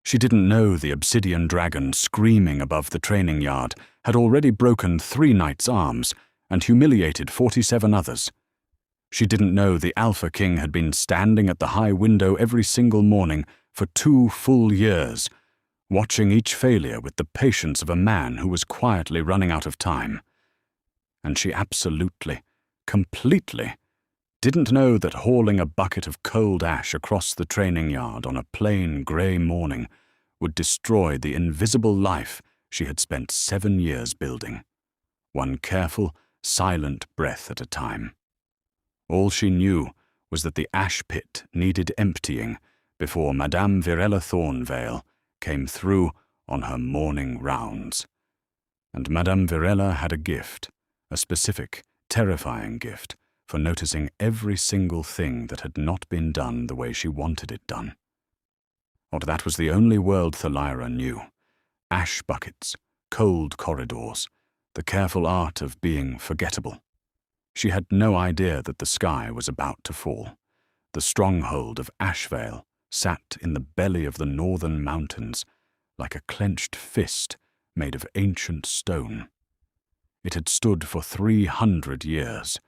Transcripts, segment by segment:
She didn't know the obsidian dragon screaming above the training yard had already broken 3 knights' arms and humiliated 47 others. She didn't know the Alpha King had been standing at the high window every single morning for 2 full years, watching each failure with the patience of a man who was quietly running out of time. And she absolutely, completely, didn't know that hauling a bucket of cold ash across the training yard on a plain grey morning would destroy the invisible life she had spent 7 years building, one careful, silent breath at a time. All she knew was that the ash pit needed emptying before Madame Virella Thornvale came through on her morning rounds. And Madame Virella had a gift, a specific, terrifying gift, for noticing every single thing that had not been done the way she wanted it done. Or that was the only world Thalira knew. Ash buckets, cold corridors, the careful art of being forgettable. She had no idea that the sky was about to fall. The stronghold of Ashveil sat in the belly of the northern mountains like a clenched fist made of ancient stone. It had stood for 300 years.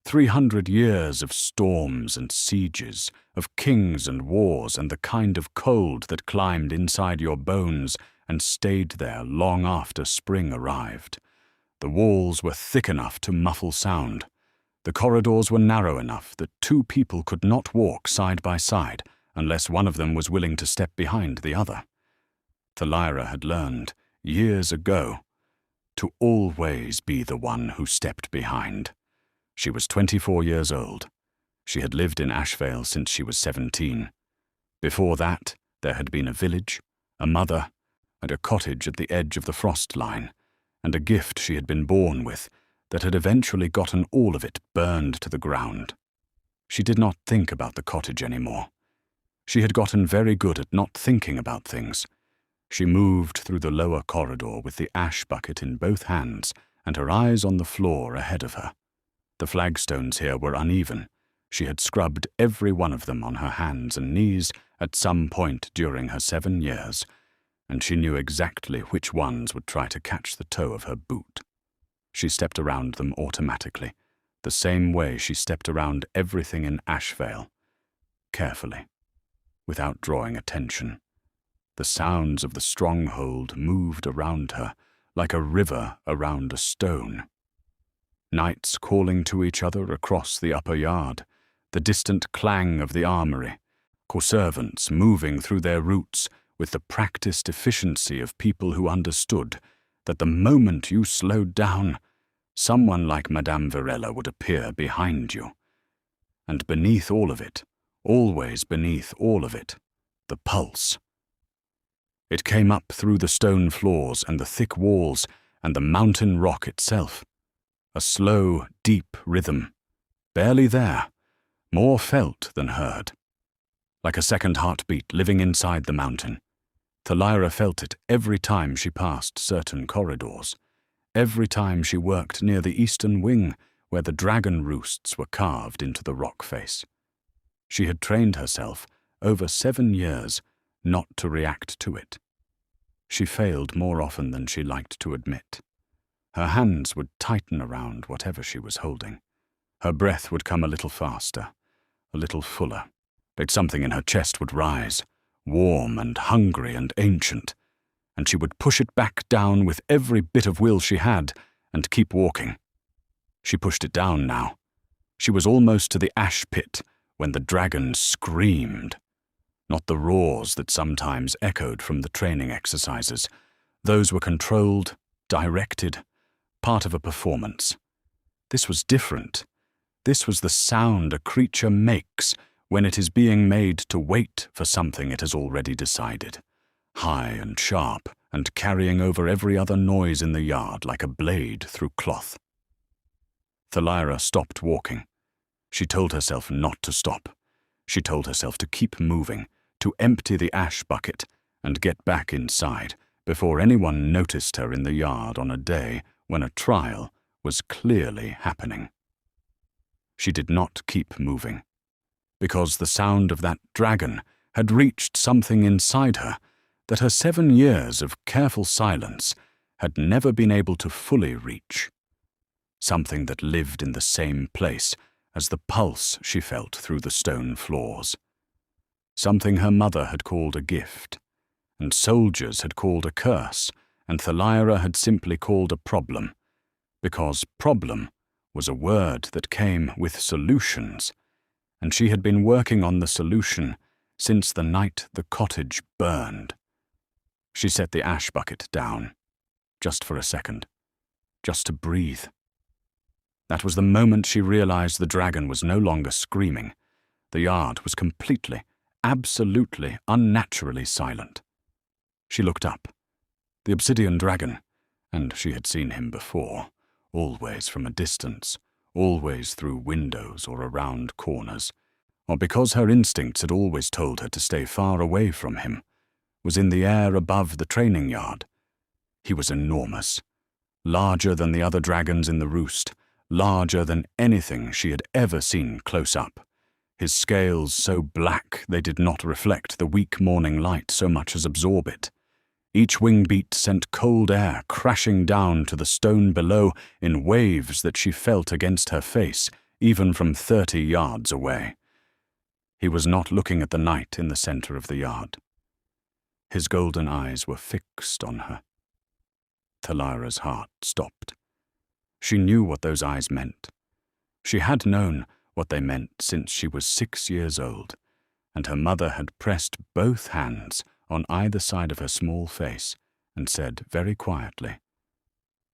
300 years of storms and sieges, of kings and wars, and the kind of cold that climbed inside your bones and stayed there long after spring arrived. The walls were thick enough to muffle sound. The corridors were narrow enough that 2 people could not walk side by side unless one of them was willing to step behind the other. Thalira had learned, years ago, to always be the one who stepped behind. She was 24 years old. She had lived in Ashveil since she was 17. Before that, there had been a village, a mother, and a cottage at the edge of the frost line, and a gift she had been born with that had eventually gotten all of it burned to the ground. She did not think about the cottage anymore. She had gotten very good at not thinking about things. She moved through the lower corridor with the ash bucket in both hands and her eyes on the floor ahead of her. The flagstones here were uneven. She had scrubbed every one of them on her hands and knees at some point during her 7 years, and she knew exactly which ones would try to catch the toe of her boot. She stepped around them automatically, the same way she stepped around everything in Ashveil, carefully, without drawing attention. The sounds of the stronghold moved around her, like a river around a stone. Knights calling to each other across the upper yard, the distant clang of the armory, servants moving through their routes with the practiced efficiency of people who understood that the moment you slowed down, someone like Madame Virella would appear behind you. And beneath all of it, always beneath all of it, the pulse. It came up through the stone floors and the thick walls and the mountain rock itself. A slow, deep rhythm, barely there, more felt than heard. Like a second heartbeat living inside the mountain. Thalira felt it every time she passed certain corridors, every time she worked near the eastern wing where the dragon roosts were carved into the rock face. She had trained herself, over 7 years, not to react to it. She failed more often than she liked to admit. Her hands would tighten around whatever she was holding. Her breath would come a little faster, a little fuller, like something in her chest would rise, warm and hungry and ancient, and she would push it back down with every bit of will she had and keep walking. She pushed it down now. She was almost to the ash pit when the dragon screamed. Not the roars that sometimes echoed from the training exercises. Those were controlled, directed, part of a performance. This was different. This was the sound a creature makes when it is being made to wait for something it has already decided, high and sharp and carrying over every other noise in the yard like a blade through cloth. Thalira stopped walking. She told herself not to stop. She told herself to keep moving, to empty the ash bucket and get back inside before anyone noticed her in the yard on a day when a trial was clearly happening. She did not keep moving, because the sound of that dragon had reached something inside her that her 7 years of careful silence had never been able to fully reach. Something that lived in the same place as the pulse she felt through the stone floors. Something her mother had called a gift, and soldiers had called a curse, and Thalira had simply called a problem, because problem was a word that came with solutions, and she had been working on the solution since the night the cottage burned. She set the ash bucket down, just for a second, just to breathe. That was the moment she realized the dragon was no longer screaming. The yard was completely, absolutely, unnaturally silent. She looked up. The obsidian dragon, and she had seen him before, always from a distance, always through windows or around corners, or because her instincts had always told her to stay far away from him, was in the air above the training yard. He was enormous, larger than the other dragons in the roost, larger than anything she had ever seen close up, his scales so black they did not reflect the weak morning light so much as absorb it. Each wing beat sent cold air crashing down to the stone below in waves that she felt against her face, even from 30 yards away. He was not looking at the night in the center of the yard. His golden eyes were fixed on her. Thalira's heart stopped. She knew what those eyes meant. She had known what they meant since she was 6 years old, and her mother had pressed both hands on either side of her small face and said very quietly,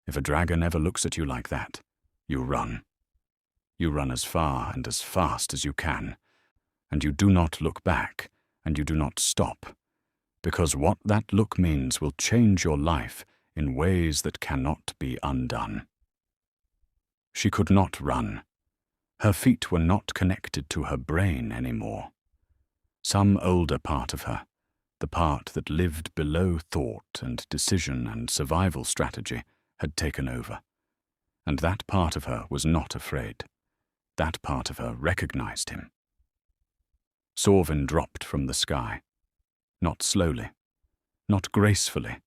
"If a dragon ever looks at you like that, you run. You run as far and as fast as you can, and you do not look back, and you do not stop, because what that look means will change your life in ways that cannot be undone." She could not run. Her feet were not connected to her brain anymore. Some older part of her, the part that lived below thought and decision and survival strategy, had taken over. And that part of her was not afraid. That part of her recognized him. Sorvyn dropped from the sky. Not slowly, not gracefully,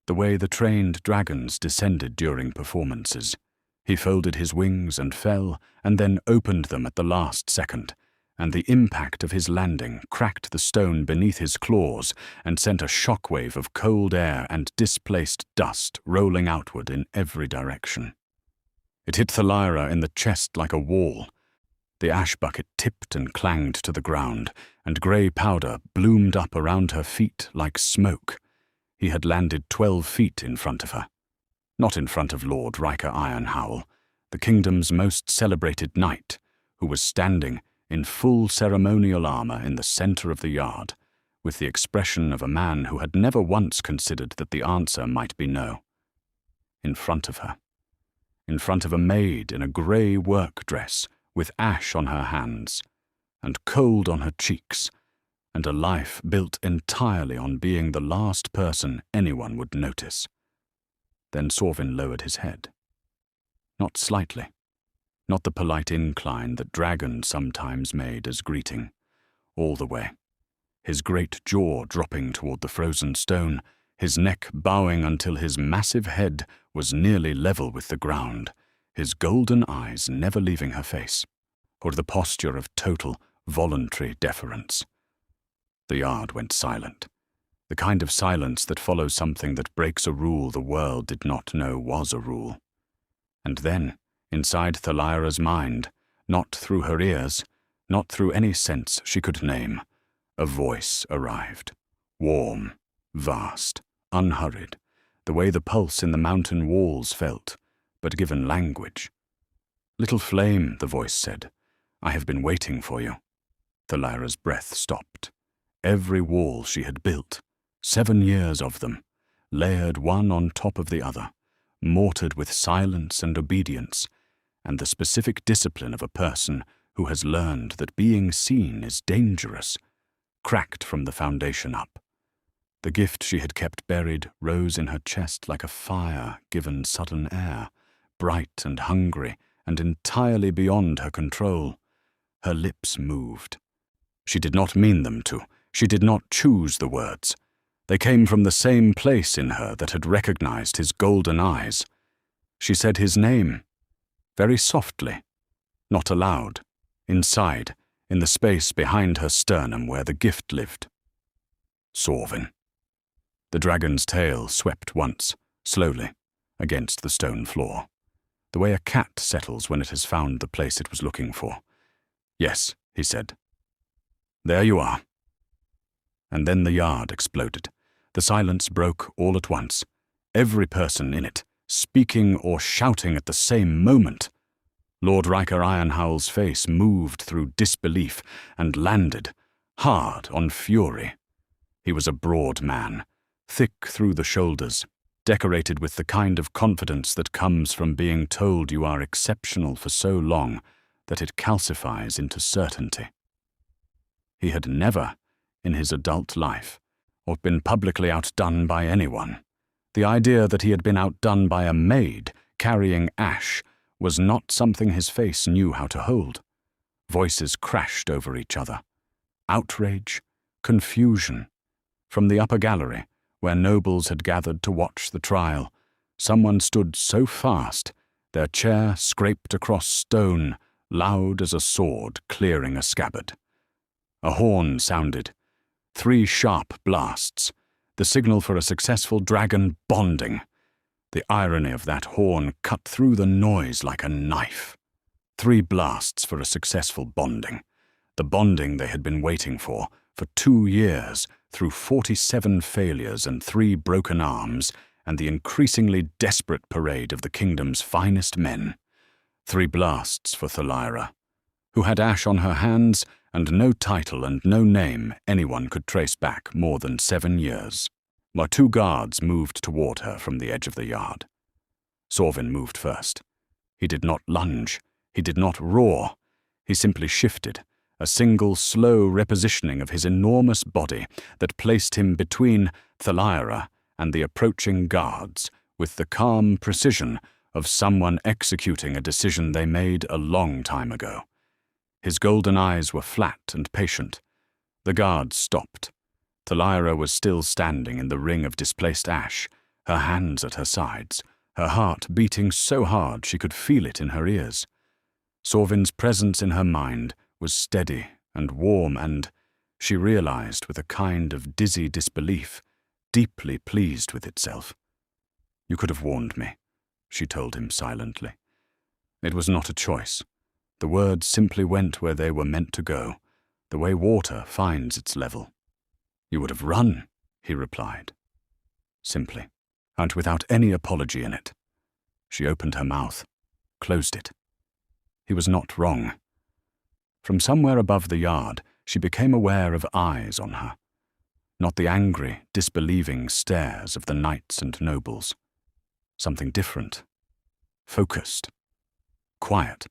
the way the trained dragons descended during performances. He folded his wings and fell, and then opened them at the last second, and the impact of his landing cracked the stone beneath his claws and sent a shockwave of cold air and displaced dust rolling outward in every direction. It hit Thalira in the chest like a wall. The ash bucket tipped and clanged to the ground, and grey powder bloomed up around her feet like smoke. He had landed 12 feet in front of her. Not in front of Lord Riker Ironhowl, the kingdom's most celebrated knight, who was standing in full ceremonial armor in the center of the yard, with the expression of a man who had never once considered that the answer might be no. In front of her. In front of a maid in a grey work dress, with ash on her hands, and cold on her cheeks, and a life built entirely on being the last person anyone would notice. Then Sorvyn lowered his head. Not slightly, not the polite incline that dragons sometimes made as greeting, all the way, his great jaw dropping toward the frozen stone, his neck bowing until his massive head was nearly level with the ground, his golden eyes never leaving her face, or the posture of total, voluntary deference. The yard went silent. The kind of silence that follows something that breaks a rule the world did not know was a rule. And then, inside Thalira's mind, not through her ears, not through any sense she could name, a voice arrived. Warm, vast, unhurried, the way the pulse in the mountain walls felt, but given language. "Little flame," the voice said, "I have been waiting for you." Thalira's breath stopped. Every wall she had built, 7 years of them, layered one on top of the other, mortared with silence and obedience, and the specific discipline of a person who has learned that being seen is dangerous, cracked from the foundation up. The gift she had kept buried rose in her chest like a fire given sudden air, bright and hungry and entirely beyond her control. Her lips moved. She did not mean them to. She did not choose the words. They came from the same place in her that had recognized his golden eyes. She said his name, very softly, not aloud, inside, in the space behind her sternum where the gift lived. Sorvyn. The dragon's tail swept once, slowly, against the stone floor, the way a cat settles when it has found the place it was looking for. Yes, he said. There you are. And then the yard exploded. The silence broke all at once, every person in it, speaking or shouting at the same moment. Lord Riker Ironhowl's face moved through disbelief and landed, hard on fury. He was a broad man, thick through the shoulders, decorated with the kind of confidence that comes from being told you are exceptional for so long that it calcifies into certainty. He had never, in his adult life, or been publicly outdone by anyone. The idea that he had been outdone by a maid carrying ash was not something his face knew how to hold. Voices crashed over each other. Outrage, confusion. From the upper gallery, where nobles had gathered to watch the trial, someone stood so fast, their chair scraped across stone, loud as a sword clearing a scabbard. A horn sounded. 3 sharp blasts, the signal for a successful dragon bonding. The irony of that horn cut through the noise like a knife. 3 blasts for a successful bonding. The bonding they had been waiting for 2 years, through 47 failures and 3 broken arms, and the increasingly desperate parade of the kingdom's finest men. 3 blasts for Thalira, who had ash on her hands and no title and no name anyone could trace back more than 7 years, while 2 guards moved toward her from the edge of the yard. Sorvyn moved first. He did not lunge. He did not roar. He simply shifted, a single slow repositioning of his enormous body that placed him between Thalira and the approaching guards with the calm precision of someone executing a decision they made a long time ago. His golden eyes were flat and patient. The guards stopped. Thalira was still standing in the ring of displaced ash, her hands at her sides, her heart beating so hard she could feel it in her ears. Sorvyn's presence in her mind was steady and warm and, she realized with a kind of dizzy disbelief, deeply pleased with itself. You could have warned me, she told him silently. It was not a choice. The words simply went where they were meant to go, the way water finds its level. You would have run, he replied. Simply, and without any apology in it. She opened her mouth, closed it. He was not wrong. From somewhere above the yard, she became aware of eyes on her. Not the angry, disbelieving stares of the knights and nobles. Something different. Focused. Quiet.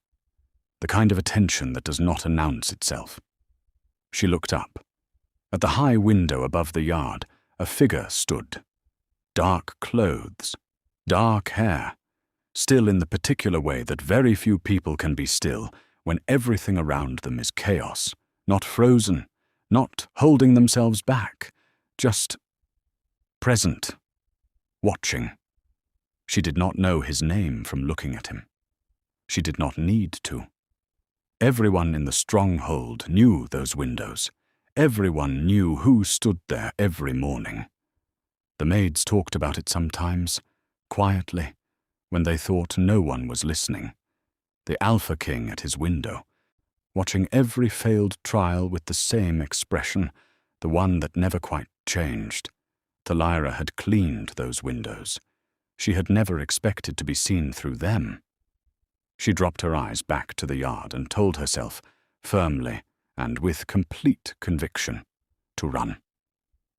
The kind of attention that does not announce itself. She looked up. At the high window above the yard, a figure stood. Dark clothes, dark hair, still in the particular way that very few people can be still when everything around them is chaos, not frozen, not holding themselves back, just present, watching. She did not know his name from looking at him. She did not need to. Everyone in the stronghold knew those windows. Everyone knew who stood there every morning. The maids talked about it sometimes, quietly, when they thought no one was listening. The Alpha King at his window, watching every failed trial with the same expression, the one that never quite changed. Thalira had cleaned those windows. She had never expected to be seen through them. She dropped her eyes back to the yard and told herself, firmly and with complete conviction, to run.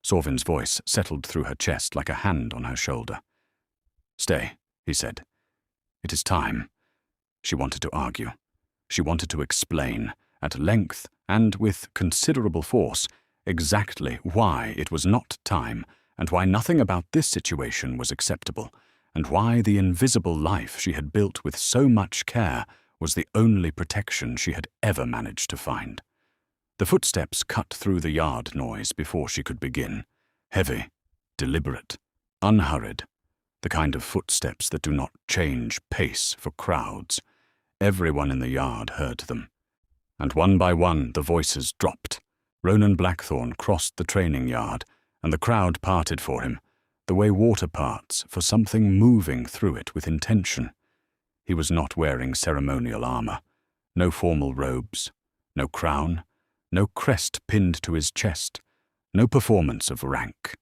Sorvyn's voice settled through her chest like a hand on her shoulder. Stay, he said. It is time. She wanted to argue. She wanted to explain, at length and with considerable force, exactly why it was not time and why nothing about this situation was acceptable, and why the invisible life she had built with so much care was the only protection she had ever managed to find. The footsteps cut through the yard noise before she could begin, heavy, deliberate, unhurried, the kind of footsteps that do not change pace for crowds. Everyone in the yard heard them, and one by one the voices dropped. Ronan Blackthorn crossed the training yard, and the crowd parted for him, the way water parts for something moving through it with intention. He was not wearing ceremonial armor, no formal robes, no crown, no crest pinned to his chest, no performance of rank.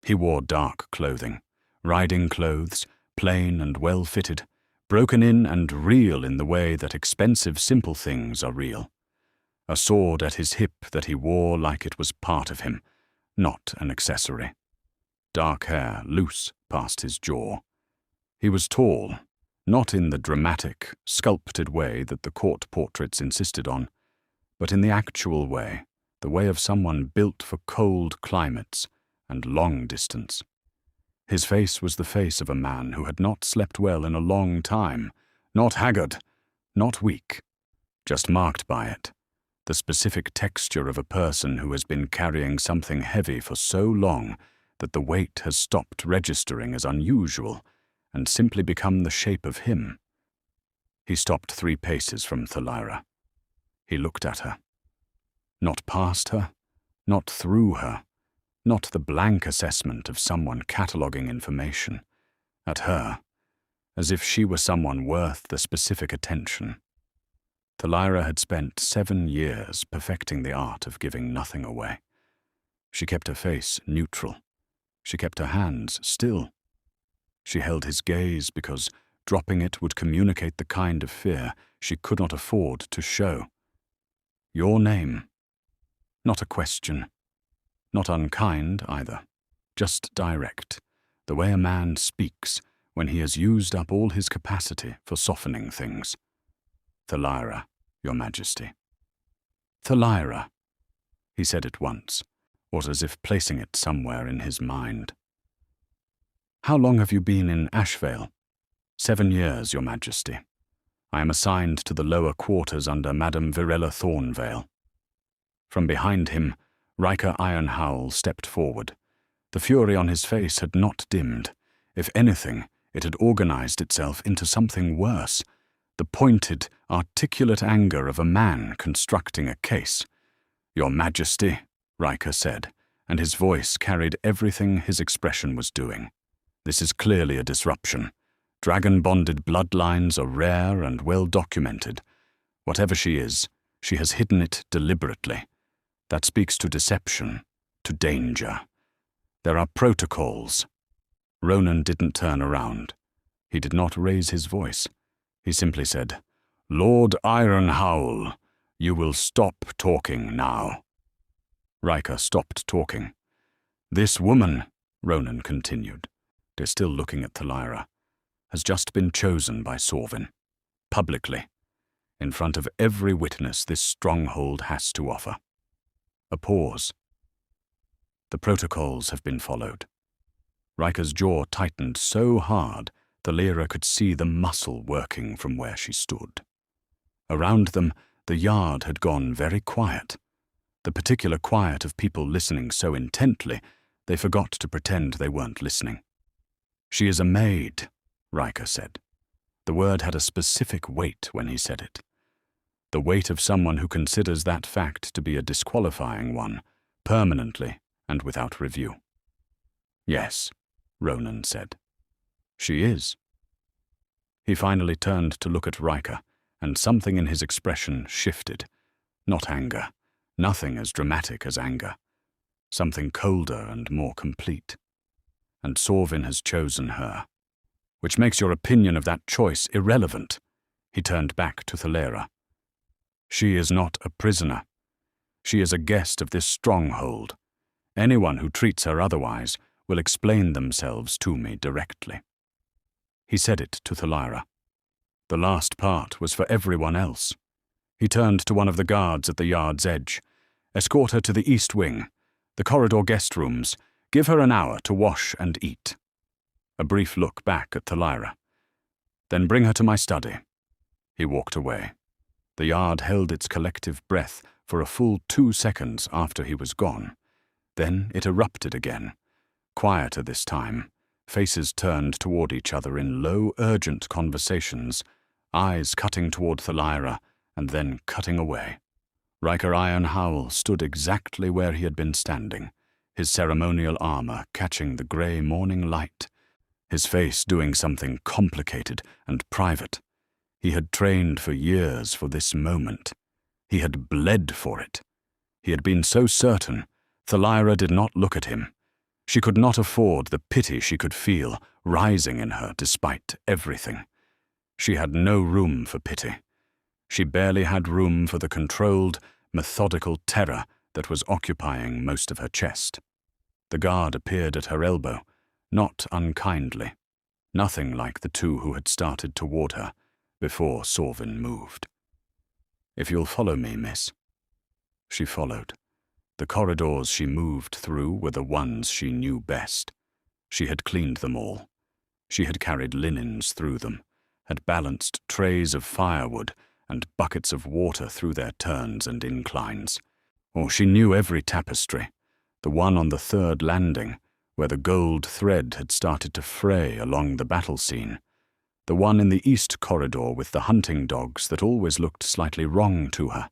He wore dark clothing, riding clothes, plain and well-fitted, broken in and real in the way that expensive simple things are real. A sword at his hip that he wore like it was part of him, not an accessory. Dark hair loose past his jaw. He was tall, not in the dramatic, sculpted way that the court portraits insisted on, but in the actual way, the way of someone built for cold climates and long distance. His face was the face of a man who had not slept well in a long time, not haggard, not weak, just marked by it, the specific texture of a person who has been carrying something heavy for so long that the weight has stopped registering as unusual and simply become the shape of him. He stopped 3 paces from Thalira. He looked at her. Not past her, not through her, not the blank assessment of someone cataloguing information. At her, as if she were someone worth the specific attention. Thalira had spent 7 years perfecting the art of giving nothing away. She kept her face neutral. She kept her hands still. She held his gaze because dropping it would communicate the kind of fear she could not afford to show. Your name. Not a question. Not unkind either. Just direct, the way a man speaks when he has used up all his capacity for softening things. Thalira, Your Majesty. Thalira, he said it once, or as if placing it somewhere in his mind. How long have you been in Ashveil? 7 years, Your Majesty. I am assigned to the lower quarters under Madame Virella Thornvale. From behind him, Riker Ironhowl stepped forward. The fury on his face had not dimmed. If anything, it had organized itself into something worse, the pointed, articulate anger of a man constructing a case. Your Majesty, Riker said, and his voice carried everything his expression was doing. This is clearly a disruption. Dragon-bonded bloodlines are rare and well documented. Whatever she is, she has hidden it deliberately. That speaks to deception, to danger. There are protocols. Ronan didn't turn around. He did not raise his voice. He simply said, Lord Ironhowl, you will stop talking now. Riker stopped talking. This woman, Ronan continued, they're still looking at Thalira, has just been chosen by Sorvyn, publicly, in front of every witness this stronghold has to offer. A pause. The protocols have been followed. Riker's jaw tightened so hard, Thalira could see the muscle working from where she stood. Around them, the yard had gone very quiet. The particular quiet of people listening so intently, they forgot to pretend they weren't listening. She is a maid, Riker said. The word had a specific weight when he said it. The weight of someone who considers that fact to be a disqualifying one, permanently and without review. Yes, Ronan said. She is. He finally turned to look at Riker, and something in his expression shifted. Not anger, nothing as dramatic as anger. Something colder and more complete. And Sorvyn has chosen her. Which makes your opinion of that choice irrelevant. He turned back to Thalira. She is not a prisoner. She is a guest of this stronghold. Anyone who treats her otherwise will explain themselves to me directly. He said it to Thalira. The last part was for everyone else. He turned to one of the guards at the yard's edge. Escort her to the east wing, the corridor guest rooms. Give her an hour to wash and eat. A brief look back at Thalira. Then bring her to my study. He walked away. The yard held its collective breath for a full 2 seconds after he was gone. Then it erupted again. Quieter this time, faces turned toward each other in low, urgent conversations, eyes cutting toward Thalira and then cutting away. Riker Iron Howl stood exactly where he had been standing, his ceremonial armor catching the grey morning light, his face doing something complicated and private. He had trained for years for this moment. He had bled for it. He had been so certain. Thalira did not look at him. She could not afford the pity she could feel rising in her despite everything. She had no room for pity. She barely had room for the controlled, methodical terror that was occupying most of her chest. The guard appeared at her elbow, not unkindly, nothing like the two who had started toward her before Sorvyn moved. "If you'll follow me, miss." She followed. The corridors she moved through were the ones she knew best. She had cleaned them all. She had carried linens through them, had balanced trays of firewood and buckets of water through their turns and inclines. Or she knew every tapestry, the one on the third landing, where the gold thread had started to fray along the battle scene, the one in the east corridor with the hunting dogs that always looked slightly wrong to her,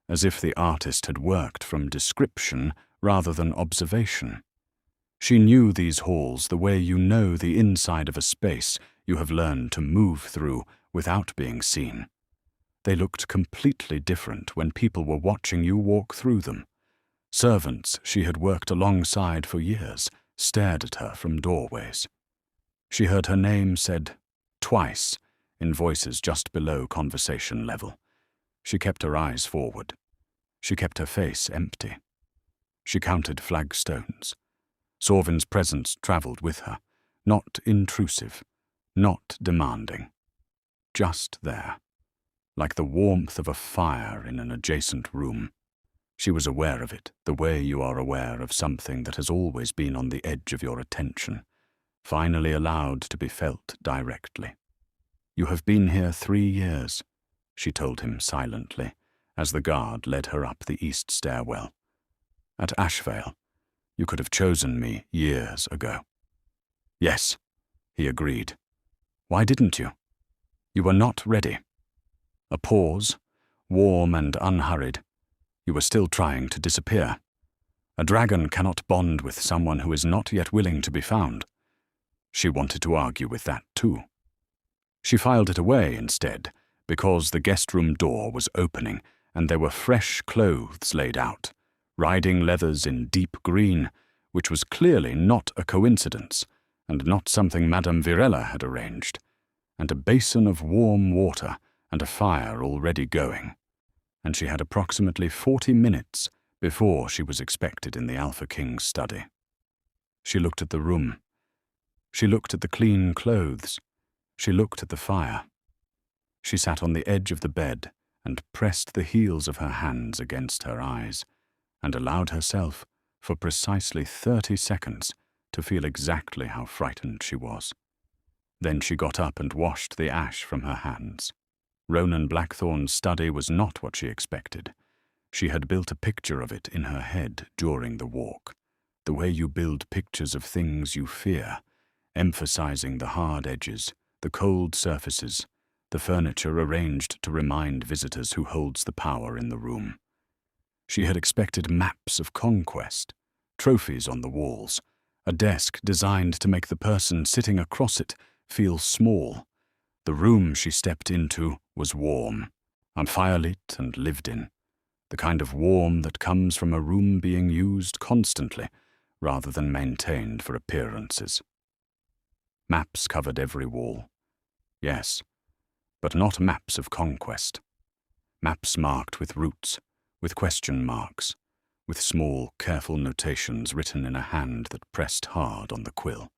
as if the artist had worked from description rather than observation. She knew these halls the way you know the inside of a space you have learned to move through without being seen. They looked completely different when people were watching you walk through them. Servants she had worked alongside for years stared at her from doorways. She heard her name said twice in voices just below conversation level. She kept her eyes forward. She kept her face empty. She counted flagstones. Sorvyn's presence travelled with her, not intrusive, not demanding. Just there, like the warmth of a fire in an adjacent room. She was aware of it, the way you are aware of something that has always been on the edge of your attention, finally allowed to be felt directly. "You have been here 3 years," she told him silently, as the guard led her up the east stairwell. "At Ashveil, you could have chosen me years ago." "Yes," he agreed. "Why didn't you?" "You were not ready." A pause, warm and unhurried. "You were still trying to disappear. A dragon cannot bond with someone who is not yet willing to be found." She wanted to argue with that too. She filed it away instead, because the guest room door was opening and there were fresh clothes laid out, riding leathers in deep green, which was clearly not a coincidence and not something Madame Virella had arranged, and a basin of warm water and a fire already going. And she had approximately 40 minutes before she was expected in the Alpha King's study. She looked at the room. She looked at the clean clothes. She looked at the fire. She sat on the edge of the bed and pressed the heels of her hands against her eyes, and allowed herself, for precisely 30 seconds, to feel exactly how frightened she was. Then she got up and washed the ash from her hands. Ronan Blackthorn's study was not what she expected. She had built a picture of it in her head during the walk, the way you build pictures of things you fear, emphasizing the hard edges, the cold surfaces, the furniture arranged to remind visitors who holds the power in the room. She had expected maps of conquest, trophies on the walls, a desk designed to make the person sitting across it feel small. The room she stepped into was warm, unfirelit and lived in, the kind of warm that comes from a room being used constantly rather than maintained for appearances. Maps covered every wall. Yes, but not maps of conquest. Maps marked with routes, with question marks, with small, careful notations written in a hand that pressed hard on the quill.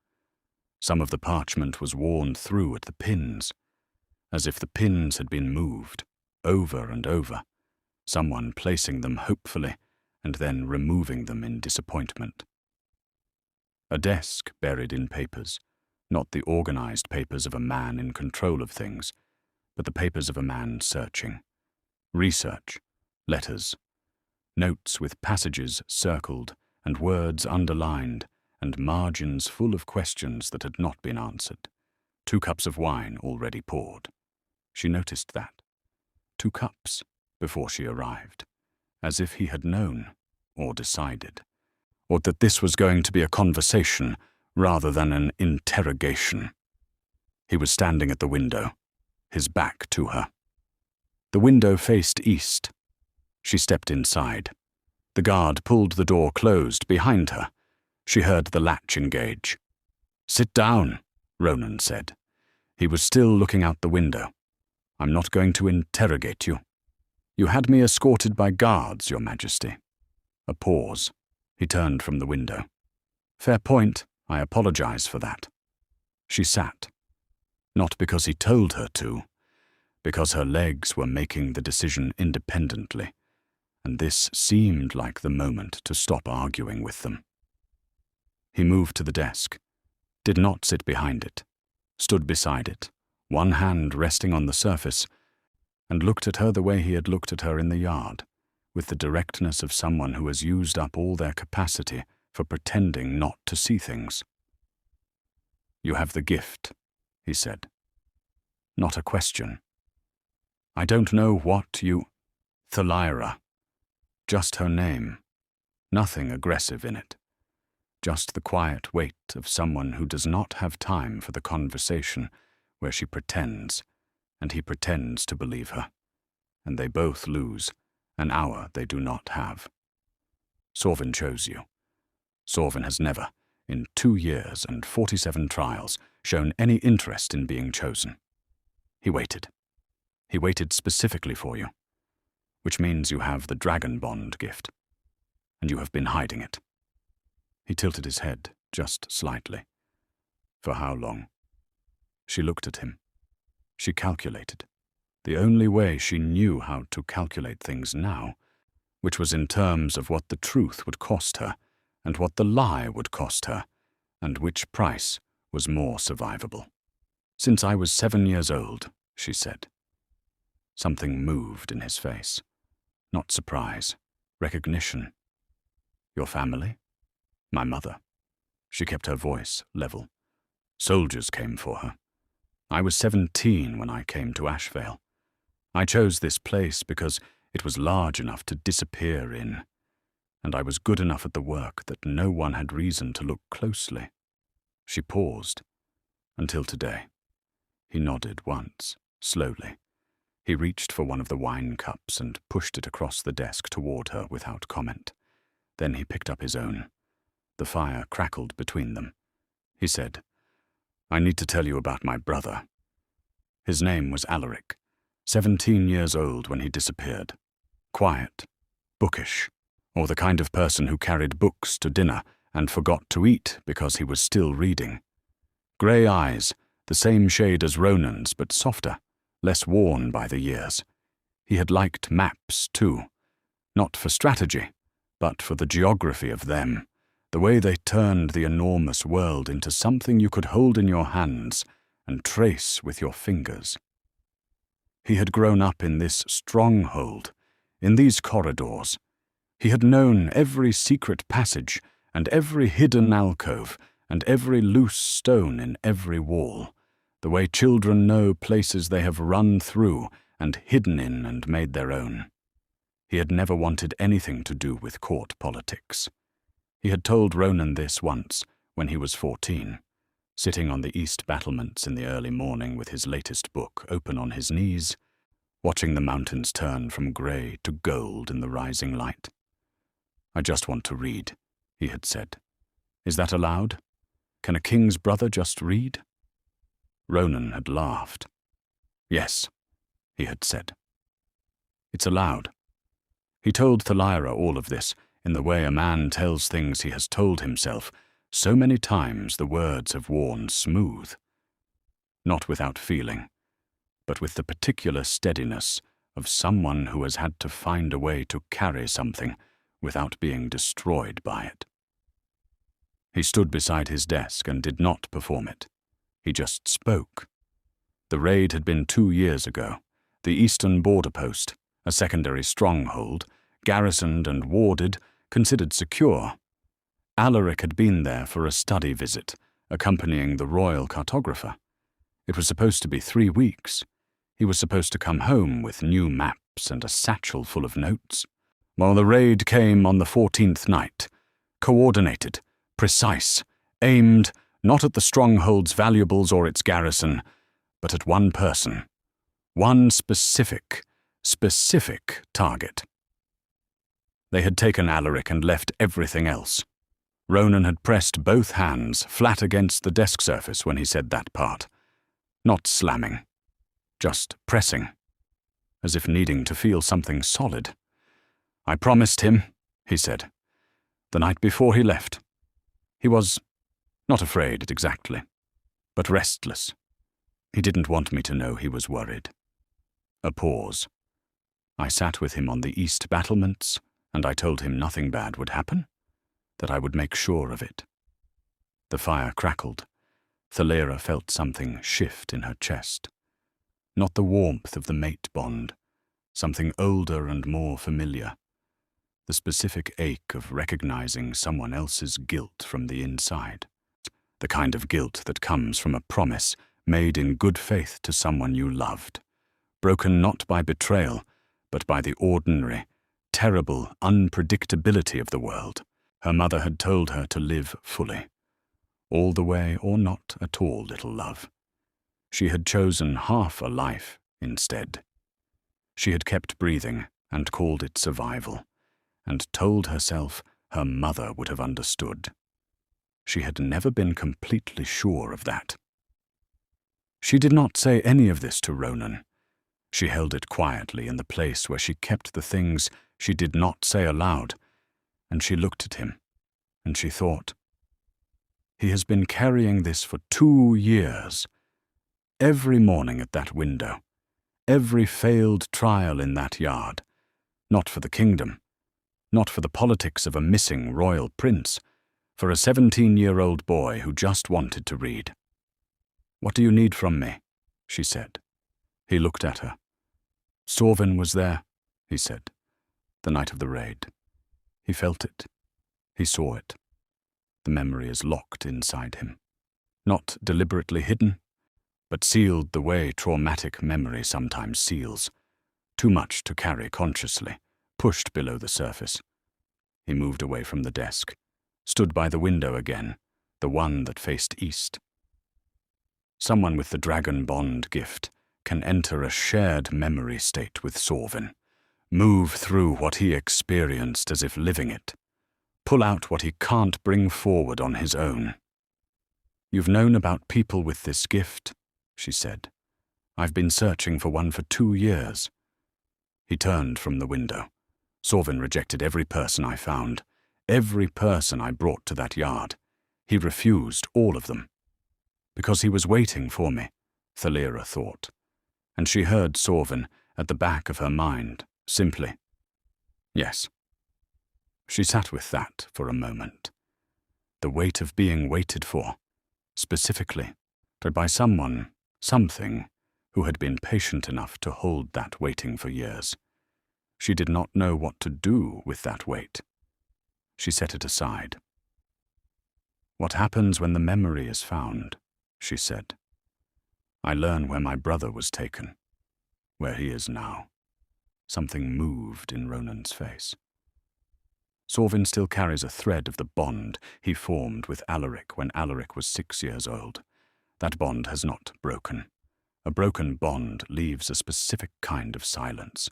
Some of the parchment was worn through at the pins, as if the pins had been moved, over and over, someone placing them hopefully and then removing them in disappointment. A desk buried in papers, not the organized papers of a man in control of things, but the papers of a man searching. Research, letters, notes with passages circled and words underlined and margins full of questions that had not been answered. 2 cups of wine already poured. She noticed that. 2 cups before she arrived, as if he had known, or decided, or that this was going to be a conversation rather than an interrogation. He was standing at the window, his back to her. The window faced east. She stepped inside. The guard pulled the door closed behind her. She heard the latch engage. "Sit down," Ronan said. He was still looking out the window. "I'm not going to interrogate you. You had me escorted by guards, Your Majesty." A pause. He turned from the window. "Fair point. I apologize for that." She sat. Not because he told her to, because her legs were making the decision independently, and this seemed like the moment to stop arguing with them. He moved to the desk, did not sit behind it, stood beside it, one hand resting on the surface, and looked at her the way he had looked at her in the yard, with the directness of someone who has used up all their capacity for pretending not to see things. "You have the gift," he said. Not a question. "I don't know what you—" Thalira. Just her name. Nothing aggressive in it. Just the quiet weight of someone who does not have time for the conversation where she pretends, and he pretends to believe her, and they both lose an hour they do not have. Sorvyn chose you. Sorvyn has never, in 2 years and 47 trials, shown any interest in being chosen. He waited. He waited specifically for you, which means you have the dragon bond gift, and you have been hiding it. He tilted his head just slightly. For how long? She looked at him. She calculated, the only way she knew how to calculate things now, which was in terms of what the truth would cost her, and what the lie would cost her, and which price was more survivable. "Since I was 7 years old," she said. Something moved in his face. Not surprise, recognition. "Your family?" "My mother." She kept her voice level. "Soldiers came for her. I was 17 when I came to Ashveil. I chose this place because it was large enough to disappear in, and I was good enough at the work that no one had reason to look closely." She paused. "Until today." He nodded once, slowly. He reached for one of the wine cups and pushed it across the desk toward her without comment. Then he picked up his own. The fire crackled between them. He said, "I need to tell you about my brother. His name was Alaric, 17 years old when he disappeared. Quiet, bookish, or the kind of person who carried books to dinner and forgot to eat because he was still reading. Grey eyes, the same shade as Ronan's, but softer, less worn by the years. He had liked maps, too, not for strategy, but for the geography of them, the way they turned the enormous world into something you could hold in your hands and trace with your fingers. He had grown up in this stronghold, in these corridors. He had known every secret passage and every hidden alcove and every loose stone in every wall, the way children know places they have run through and hidden in and made their own. He had never wanted anything to do with court politics. He had told Ronan this once, when he was 14, sitting on the east battlements in the early morning with his latest book open on his knees, watching the mountains turn from grey to gold in the rising light. "I just want to read," he had said. "Is that allowed? Can a king's brother just read?" Ronan had laughed. "Yes," he had said. "It's allowed." He told Thalira all of this in the way a man tells things he has told himself so many times the words have worn smooth. Not without feeling, but with the particular steadiness of someone who has had to find a way to carry something without being destroyed by it. He stood beside his desk and did not perform it. He just spoke. The raid had been 2 years ago. The eastern border post, a secondary stronghold, garrisoned and warded, considered secure. Alaric had been there for a study visit, accompanying the royal cartographer. It was supposed to be 3 weeks. He was supposed to come home with new maps and a satchel full of notes. While the raid came on the 14th night, coordinated, precise, aimed not at the stronghold's valuables or its garrison, but at one person, one specific target. They had taken Alaric and left everything else. Ronan had pressed both hands flat against the desk surface when he said that part. Not slamming, just pressing, as if needing to feel something solid. "I promised him," he said, the night before he left. He was not afraid exactly, but restless. He didn't want me to know he was worried. A pause. I sat with him on the east battlements, and I told him nothing bad would happen, that I would make sure of it. The fire crackled. Thalira felt something shift in her chest. Not the warmth of the mate bond, something older and more familiar. The specific ache of recognizing someone else's guilt from the inside. The kind of guilt that comes from a promise made in good faith to someone you loved, broken not by betrayal, but by the ordinary, terrible unpredictability of the world. Her mother had told her to live fully. All the way or not at all, little love. She had chosen half a life instead. She had kept breathing and called it survival, and told herself her mother would have understood. She had never been completely sure of that. She did not say any of this to Ronan. She held it quietly in the place where she kept the things she did not say aloud, and she looked at him, and she thought, he has been carrying this for 2 years. Every morning at that window, every failed trial in that yard, not for the kingdom, not for the politics of a missing royal prince, for a 17-year-old boy who just wanted to read. "What do you need from me?" she said. He looked at her. "Sorvyn was there," he said, "the night of the raid. He felt it. He saw it. The memory is locked inside him. Not deliberately hidden, but sealed the way traumatic memory sometimes seals. Too much to carry consciously, pushed below the surface." He moved away from the desk, stood by the window again, the one that faced east. Someone with the dragon bond gift can enter a shared memory state with Sorvyn, move through what he experienced as if living it, pull out what he can't bring forward on his own. "You've known about people with this gift," she said. "I've been searching for one for 2 years." He turned from the window. "Sorvyn rejected every person I found, every person I brought to that yard. He refused all of them. Because he was waiting for me," Thalira thought. And she heard Sorvyn at the back of her mind, simply, "Yes." She sat with that for a moment. The weight of being waited for, specifically, but by someone, something, who had been patient enough to hold that waiting for years. She did not know what to do with that weight. She set it aside. "What happens when the memory is found?" she said. "I learn where my brother was taken, where he is now." Something moved in Ronan's face. Sorvyn still carries a thread of the bond he formed with Alaric when Alaric was 6 years old. That bond has not broken. A broken bond leaves a specific kind of silence.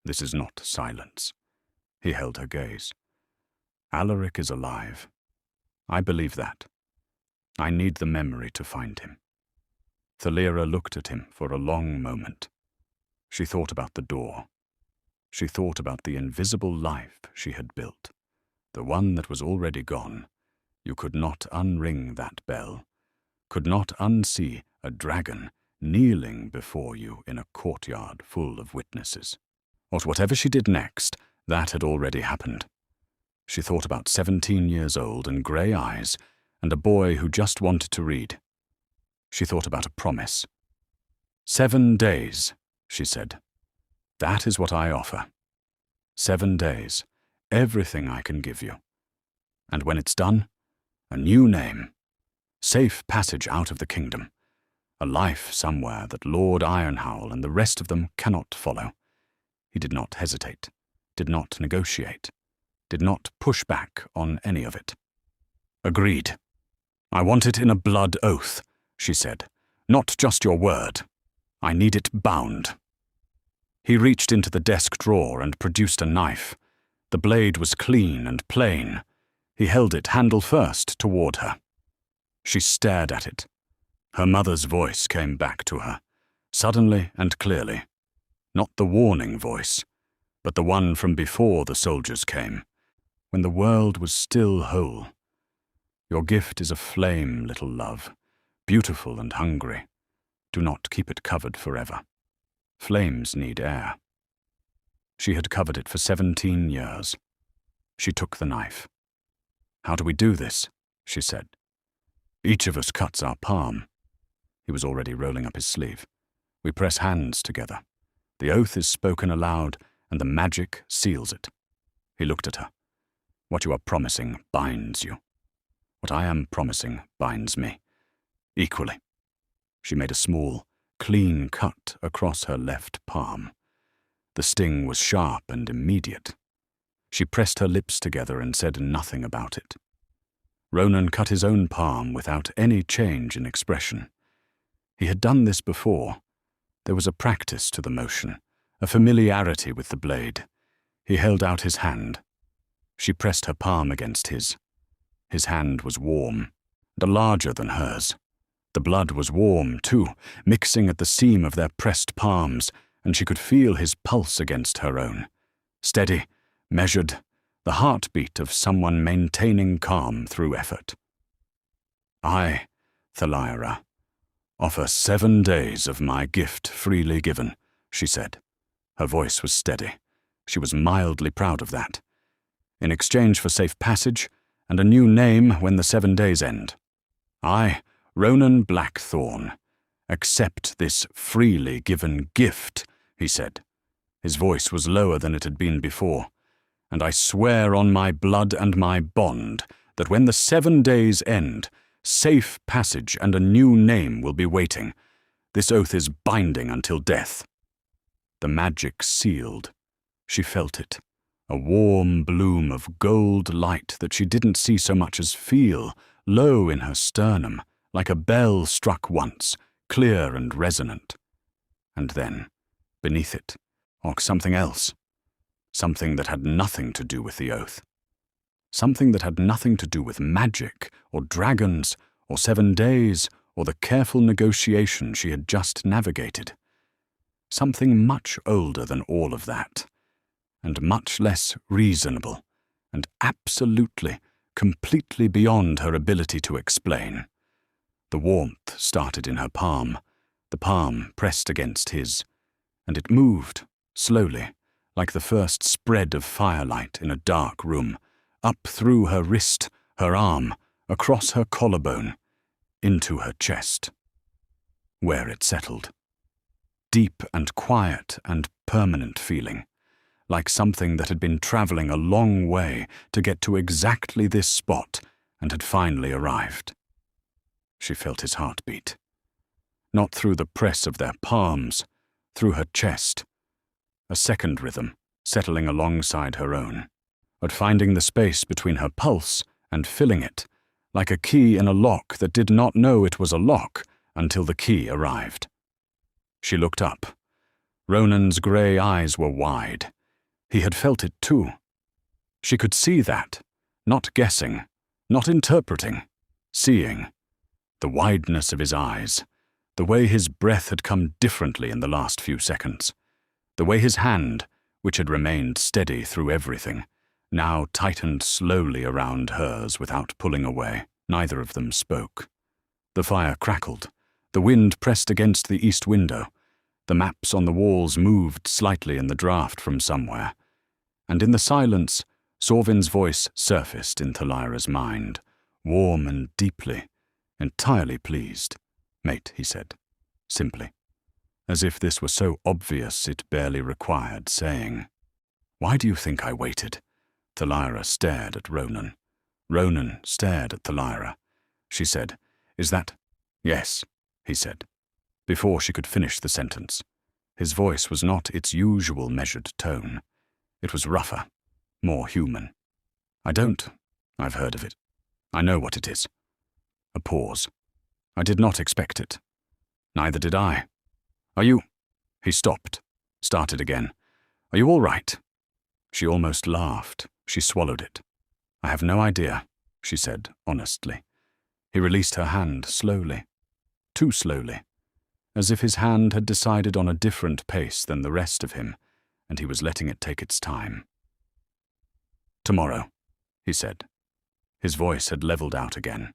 This is not silence. He held her gaze. "Alaric is alive. I believe that. I need the memory to find him." Thalira looked at him for a long moment. She thought about the door. She thought about the invisible life she had built, the one that was already gone. You could not unring that bell, could not unsee a dragon kneeling before you in a courtyard full of witnesses. Or whatever she did next, that had already happened. She thought about 17 years old and grey eyes, and a boy who just wanted to read. She thought about a promise. 7 days, she said. That is what I offer. 7 days, everything I can give you. And when it's done, a new name, safe passage out of the kingdom, a life somewhere that Lord Ironhowl and the rest of them cannot follow. He did not hesitate, did not negotiate, did not push back on any of it. Agreed. I want it in a blood oath, she said. Not just your word. I need it bound. He reached into the desk drawer and produced a knife. The blade was clean and plain. He held it handle first toward her. She stared at it. Her mother's voice came back to her, suddenly and clearly. Not the warning voice, but the one from before the soldiers came, when the world was still whole. Your gift is a flame, little love, beautiful and hungry. Do not keep it covered forever. Flames need air. She had covered it for 17 years. She took the knife. How do we do this? She said. Each of us cuts our palm. He was already rolling up his sleeve. We press hands together. The oath is spoken aloud, and the magic seals it. He looked at her. What you are promising binds you. What I am promising binds me. Equally. She made a small, clean cut across her left palm. The sting was sharp and immediate. She pressed her lips together and said nothing about it. Ronan cut his own palm without any change in expression. He had done this before. There was a practice to the motion, a familiarity with the blade. He held out his hand. She pressed her palm against his. His hand was warm, and larger than hers. The blood was warm, too, mixing at the seam of their pressed palms, and she could feel his pulse against her own. Steady, measured, the heartbeat of someone maintaining calm through effort. I, Thalira, offer 7 days of my gift freely given, she said. Her voice was steady. She was mildly proud of that. In exchange for safe passage and a new name when the 7 days end. I, Ronan Blackthorn, accept this freely given gift, he said. His voice was lower than it had been before. And I swear on my blood and my bond that when the 7 days end, safe passage and a new name will be waiting. This oath is binding until death. The magic sealed. She felt it, a warm bloom of gold light that she didn't see so much as feel, low in her sternum, like a bell struck once, clear and resonant. And then, beneath it, something else. Something that had nothing to do with the oath. Something that had nothing to do with magic, or dragons, or 7 days, or the careful negotiation she had just navigated. Something much older than all of that, and much less reasonable, and absolutely, completely beyond her ability to explain. The warmth started in her palm, the palm pressed against his, and it moved, slowly, like the first spread of firelight in a dark room, up through her wrist, her arm, across her collarbone, into her chest, where it settled. Deep and quiet and permanent feeling, like something that had been traveling a long way to get to exactly this spot and had finally arrived. She felt his heartbeat. Not through the press of their palms, through her chest. A second rhythm, settling alongside her own, but finding the space between her pulse and filling it, like a key in a lock that did not know it was a lock until the key arrived. She looked up. Ronan's grey eyes were wide. He had felt it too. She could see that, not guessing, not interpreting, seeing. The wideness of his eyes, the way his breath had come differently in the last few seconds. The way his hand, which had remained steady through everything, now tightened slowly around hers without pulling away. Neither of them spoke. The fire crackled. The wind pressed against the east window. The maps on the walls moved slightly in the draught from somewhere. And in the silence, Sorvyn's voice surfaced in Thalira's mind, warm and deeply, entirely pleased. Mate, he said, simply, as if this were so obvious it barely required saying. Why do you think I waited? Thalira stared at Ronan. Ronan stared at Thalira. She said, "Is that—" "Yes," he said, before she could finish the sentence. His voice was not its usual measured tone. It was rougher, more human. I've heard of it. I know what it is." A pause. "I did not expect it. Neither did I. Are you—" He stopped, started again. "Are you all right?" She almost laughed. She swallowed it. "I have no idea," she said honestly. He released her hand slowly, too slowly, as if his hand had decided on a different pace than the rest of him, and he was letting it take its time. "Tomorrow," he said. His voice had leveled out again,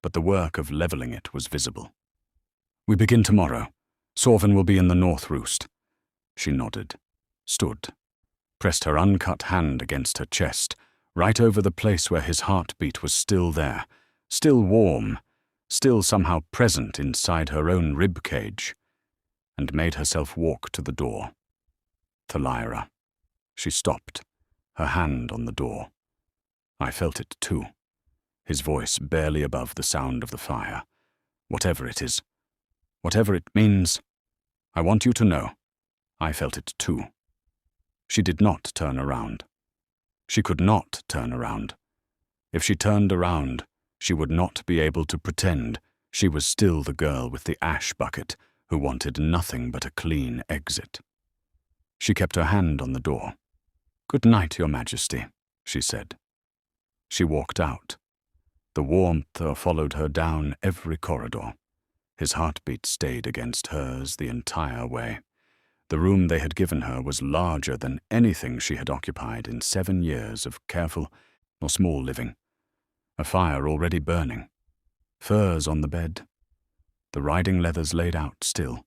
but the work of leveling it was visible. "We begin tomorrow. Sorvyn will be in the north roost." She nodded, stood, pressed her uncut hand against her chest, right over the place where his heartbeat was still there, still warm, still somehow present inside her own rib cage, and made herself walk to the door. "Thalira." She stopped, her hand on the door. I felt it too, his voice barely above the sound of the fire. "Whatever it is, whatever it means, I want you to know, I felt it too." She did not turn around. She could not turn around. If she turned around, she would not be able to pretend she was still the girl with the ash bucket who wanted nothing but a clean exit. She kept her hand on the door. "Good night, Your Majesty," she said. She walked out. The warmth followed her down every corridor. His heartbeat stayed against hers the entire way. The room they had given her was larger than anything she had occupied in 7 years of careful or small living. A fire already burning. Furs on the bed. The riding leathers laid out still.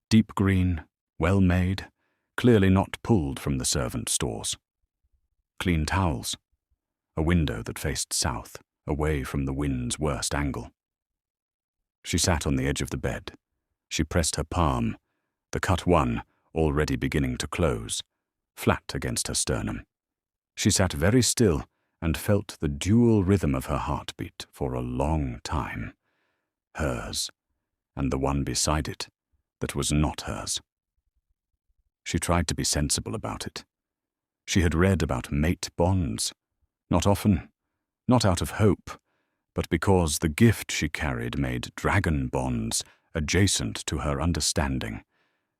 Deep green, well made, clearly not pulled from the servant stores. Clean towels. A window that faced south, away from the wind's worst angle. She sat on the edge of the bed. She pressed her palm, the cut one already beginning to close, flat against her sternum. She sat very still and felt the dual rhythm of her heartbeat for a long time. Hers, and the one beside it that was not hers. She tried to be sensible about it. She had read about mate bonds, not often, not out of hope, but because the gift she carried made dragon bonds adjacent to her understanding,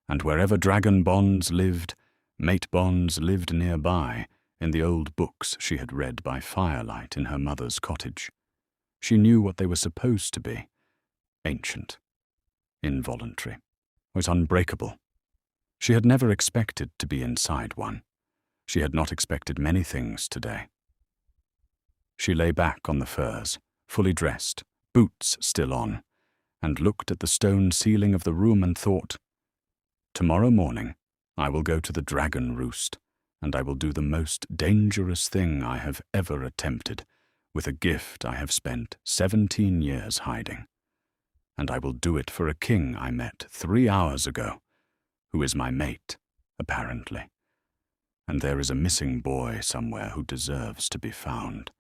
and wherever dragon bonds lived, mate bonds lived nearby in the old books she had read by firelight in her mother's cottage. She knew what they were supposed to be. Ancient, involuntary, was unbreakable. She had never expected to be inside one. She had not expected many things today. She lay back on the furs, fully dressed, boots still on, and looked at the stone ceiling of the room and thought, "Tomorrow morning I will go to the dragon roost, and I will do the most dangerous thing I have ever attempted, with a gift I have spent 17 years hiding. And I will do it for a king I met 3 hours ago, who is my mate, apparently. And there is a missing boy somewhere who deserves to be found,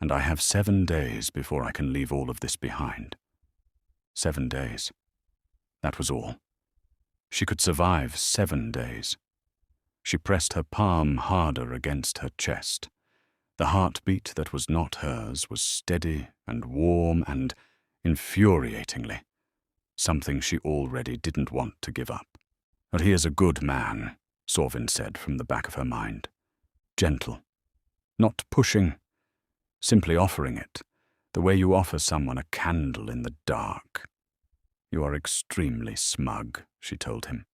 and I have 7 days before I can leave all of this behind. 7 days. That was all. She could survive 7 days. She pressed her palm harder against her chest. The heartbeat that was not hers was steady and warm and, infuriatingly, something she already didn't want to give up. "But he is a good man," Sorvyn said from the back of her mind. Gentle. Not pushing, simply offering it, the way you offer someone a candle in the dark. "You are extremely smug," she told him.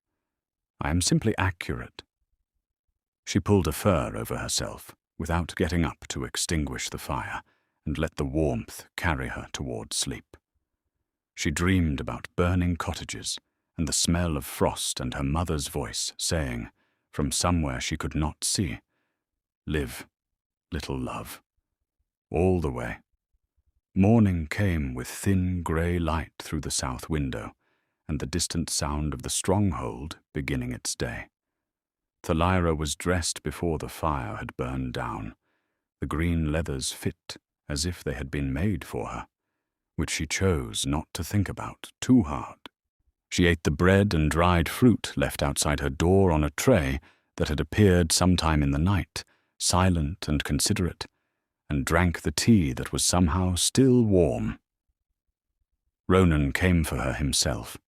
"I am simply accurate." She pulled a fur over herself, without getting up to extinguish the fire, and let the warmth carry her toward sleep. She dreamed about burning cottages, and the smell of frost and her mother's voice saying, from somewhere she could not see, "Live, little love." All the way. Morning came with thin grey light through the south window, and the distant sound of the stronghold beginning its day. Thalira was dressed before the fire had burned down. The green leathers fit as if they had been made for her, which she chose not to think about too hard. She ate the bread and dried fruit left outside her door on a tray that had appeared sometime in the night, silent and considerate, and drank the tea that was somehow still warm. Ronan came for her himself.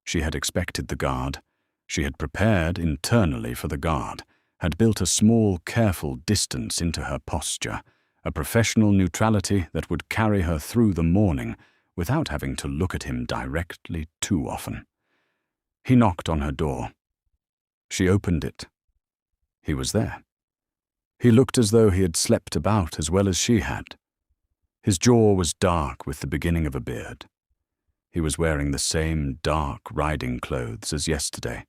She had expected the guard. She had prepared internally for the guard, had built a small, careful distance into her posture, a professional neutrality that would carry her through the morning without having to look at him directly too often. He knocked on her door. She opened it. He was there. He looked as though he had slept about as well as she had. His jaw was dark with the beginning of a beard. He was wearing the same dark riding clothes as yesterday,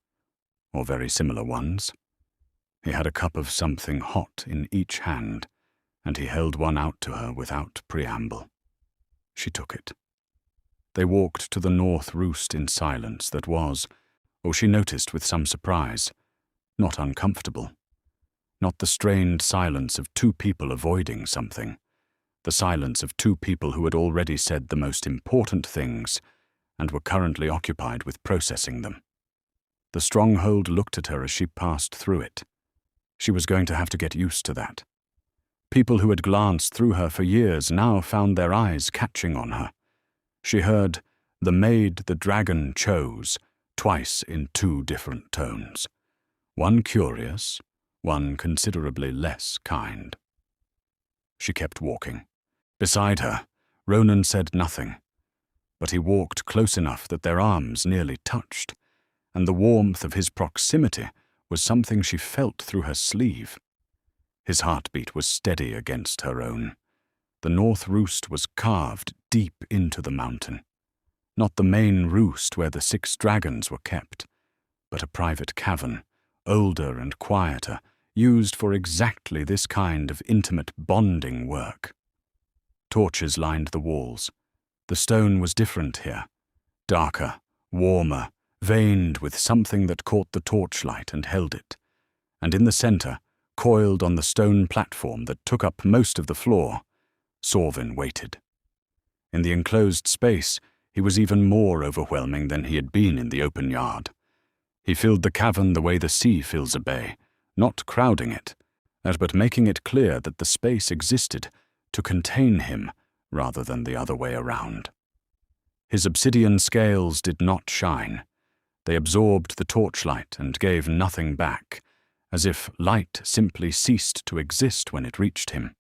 or very similar ones. He had a cup of something hot in each hand, and he held one out to her without preamble. She took it. They walked to the north roost in silence that was, or she noticed with some surprise, not uncomfortable. Not the strained silence of two people avoiding something, the silence of two people who had already said the most important things and were currently occupied with processing them. The stronghold looked at her as she passed through it. She was going to have to get used to that. People who had glanced through her for years now found their eyes catching on her. She heard, "The maid the dragon chose," twice in two different tones. One curious, one considerably less kind. She kept walking. Beside her, Ronan said nothing, but he walked close enough that their arms nearly touched, and the warmth of his proximity was something she felt through her sleeve. His heartbeat was steady against her own. The north roost was carved deep into the mountain. Not the main roost where the 6 dragons were kept, but a private cavern, older and quieter, used for exactly this kind of intimate bonding work. Torches lined the walls. The stone was different here, darker, warmer, veined with something that caught the torchlight and held it. And in the center, coiled on the stone platform that took up most of the floor, Sorvyn waited. In the enclosed space, he was even more overwhelming than he had been in the open yard. He filled the cavern the way the sea fills a bay, not crowding it, but making it clear that the space existed to contain him rather than the other way around. His obsidian scales did not shine. They absorbed the torchlight and gave nothing back, as if light simply ceased to exist when it reached him.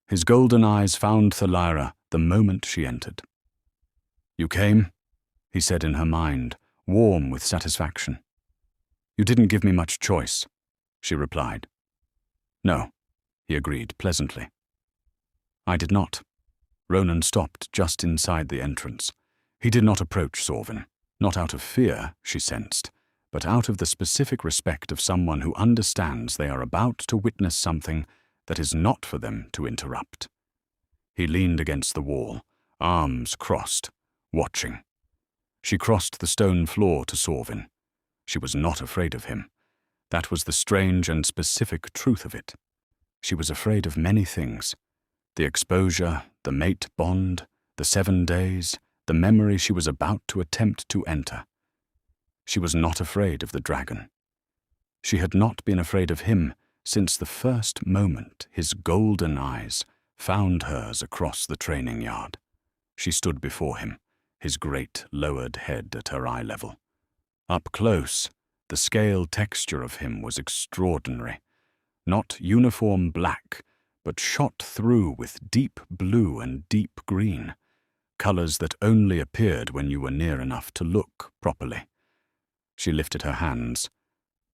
His golden eyes found Thalira the moment she entered. "You came?" he said in her mind, warm with satisfaction. "You didn't give me much choice," she replied. "No," he agreed pleasantly. "I did not." Ronan stopped just inside the entrance. He did not approach Sorvyn, not out of fear, she sensed, but out of the specific respect of someone who understands they are about to witness something that is not for them to interrupt. He leaned against the wall, arms crossed, watching. She crossed the stone floor to Sorvyn. She was not afraid of him. That was the strange and specific truth of it. She was afraid of many things. The exposure, the mate bond, the 7 days, the memory she was about to attempt to enter. She was not afraid of the dragon. She had not been afraid of him since the first moment his golden eyes found hers across the training yard. She stood before him, his great lowered head at her eye level. Up close, the scale texture of him was extraordinary. Not uniform black, but shot through with deep blue and deep green, colors that only appeared when you were near enough to look properly. She lifted her hands,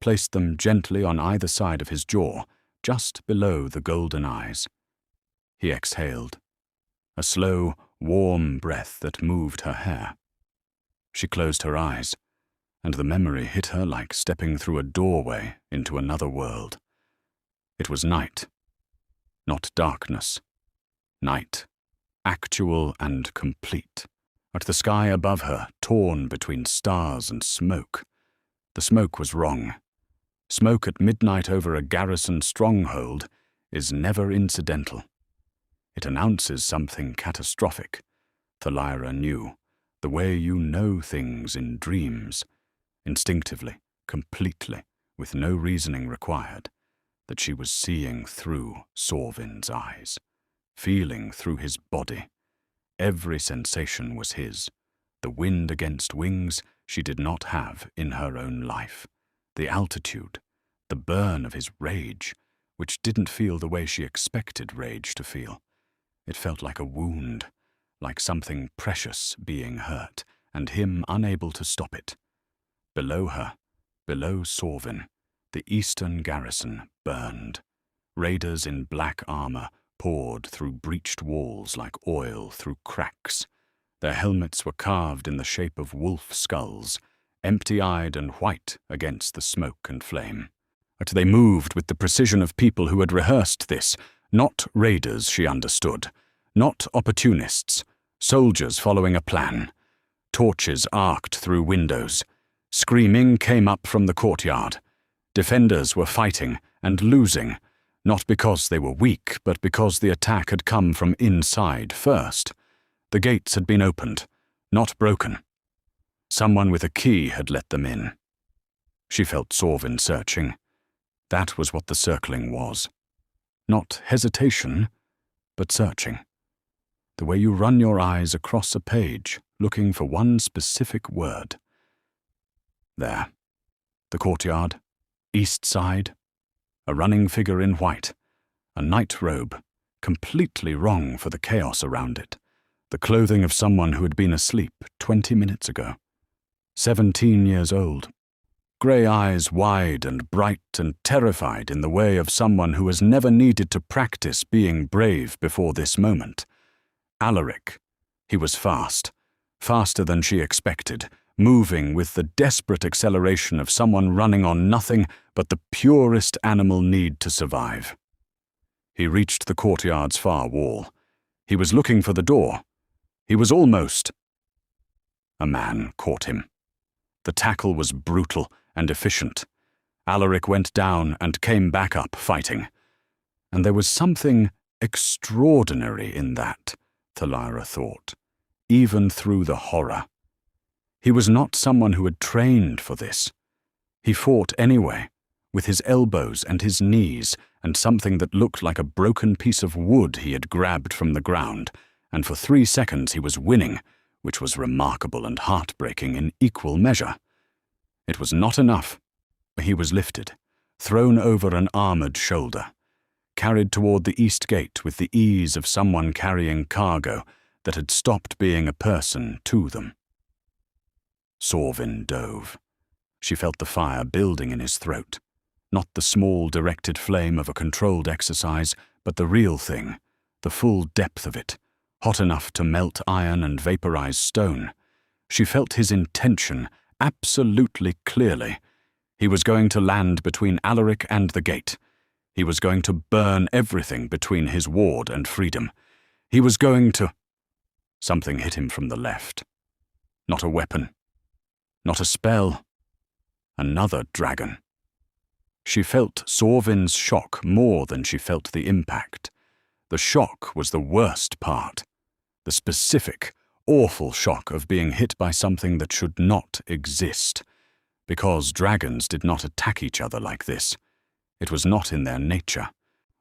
placed them gently on either side of his jaw, just below the golden eyes. He exhaled, a slow, warm breath that moved her hair. She closed her eyes, and the memory hit her like stepping through a doorway into another world. It was night, not darkness. Night, actual and complete, at the sky above her, torn between stars and smoke. The smoke was wrong. Smoke at midnight over a garrison stronghold is never incidental. It announces something catastrophic. Thalira knew, the way you know things in dreams, instinctively, completely, with no reasoning required, that she was seeing through Sorvyn's eyes, feeling through his body. Every sensation was his. The wind against wings she did not have in her own life. The altitude, the burn of his rage, which didn't feel the way she expected rage to feel. It felt like a wound, like something precious being hurt, and him unable to stop it. Below her, below Sorvyn, the eastern garrison burned. Raiders in black armor poured through breached walls like oil through cracks. Their helmets were carved in the shape of wolf skulls, empty-eyed and white against the smoke and flame. But they moved with the precision of people who had rehearsed this, not raiders, she understood, not opportunists, soldiers following a plan. Torches arced through windows. Screaming came up from the courtyard. Defenders were fighting and losing, not because they were weak, but because the attack had come from inside first. The gates had been opened, not broken. Someone with a key had let them in. She felt Sorvyn searching. That was what the circling was. Not hesitation, but searching. The way you run your eyes across a page, looking for one specific word. There. The courtyard. East side. A running figure in white. A night robe, completely wrong for the chaos around it. The clothing of someone who had been asleep 20 minutes ago. 17 years old. Grey eyes wide and bright and terrified in the way of someone who has never needed to practice being brave before this moment. Alaric. He was fast. Faster than she expected, moving with the desperate acceleration of someone running on nothing but the purest animal need to survive. He reached the courtyard's far wall. He was looking for the door. He was almost. A man caught him. The tackle was brutal and efficient. Alaric went down and came back up fighting. And there was something extraordinary in that, Thalira thought, even through the horror. He was not someone who had trained for this. He fought anyway, with his elbows and his knees and something that looked like a broken piece of wood he had grabbed from the ground, and for 3 seconds he was winning, which was remarkable and heartbreaking in equal measure. It was not enough. He was lifted, thrown over an armored shoulder, carried toward the east gate with the ease of someone carrying cargo that had stopped being a person to them. Sorvyn dove. She felt the fire building in his throat. Not the small, directed flame of a controlled exercise, but the real thing, the full depth of it, hot enough to melt iron and vaporize stone. She felt his intention absolutely clearly. He was going to land between Alaric and the gate. He was going to burn everything between his ward and freedom. He was going to... Something hit him from the left. Not a weapon. Not a spell. Another dragon. She felt Sorvyn's shock more than she felt the impact. The shock was the worst part. The specific, awful shock of being hit by something that should not exist. Because dragons did not attack each other like this. It was not in their nature.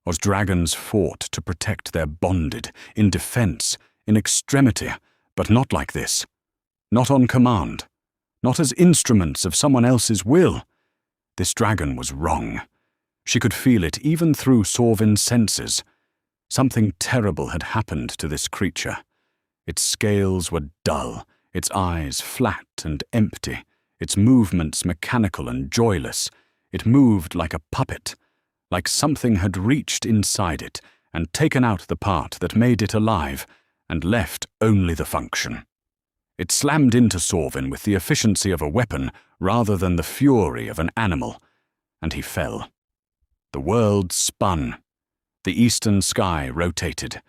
As dragons fought to protect their bonded, in defense, in extremity, but not like this. Not on command. Not as instruments of someone else's will. This dragon was wrong. She could feel it even through Sorvyn's senses. Something terrible had happened to this creature. Its scales were dull, its eyes flat and empty, its movements mechanical and joyless. It moved like a puppet, like something had reached inside it and taken out the part that made it alive and left only the function. It slammed into Sorvyn with the efficiency of a weapon rather than the fury of an animal, and he fell. The world spun. The eastern sky rotated.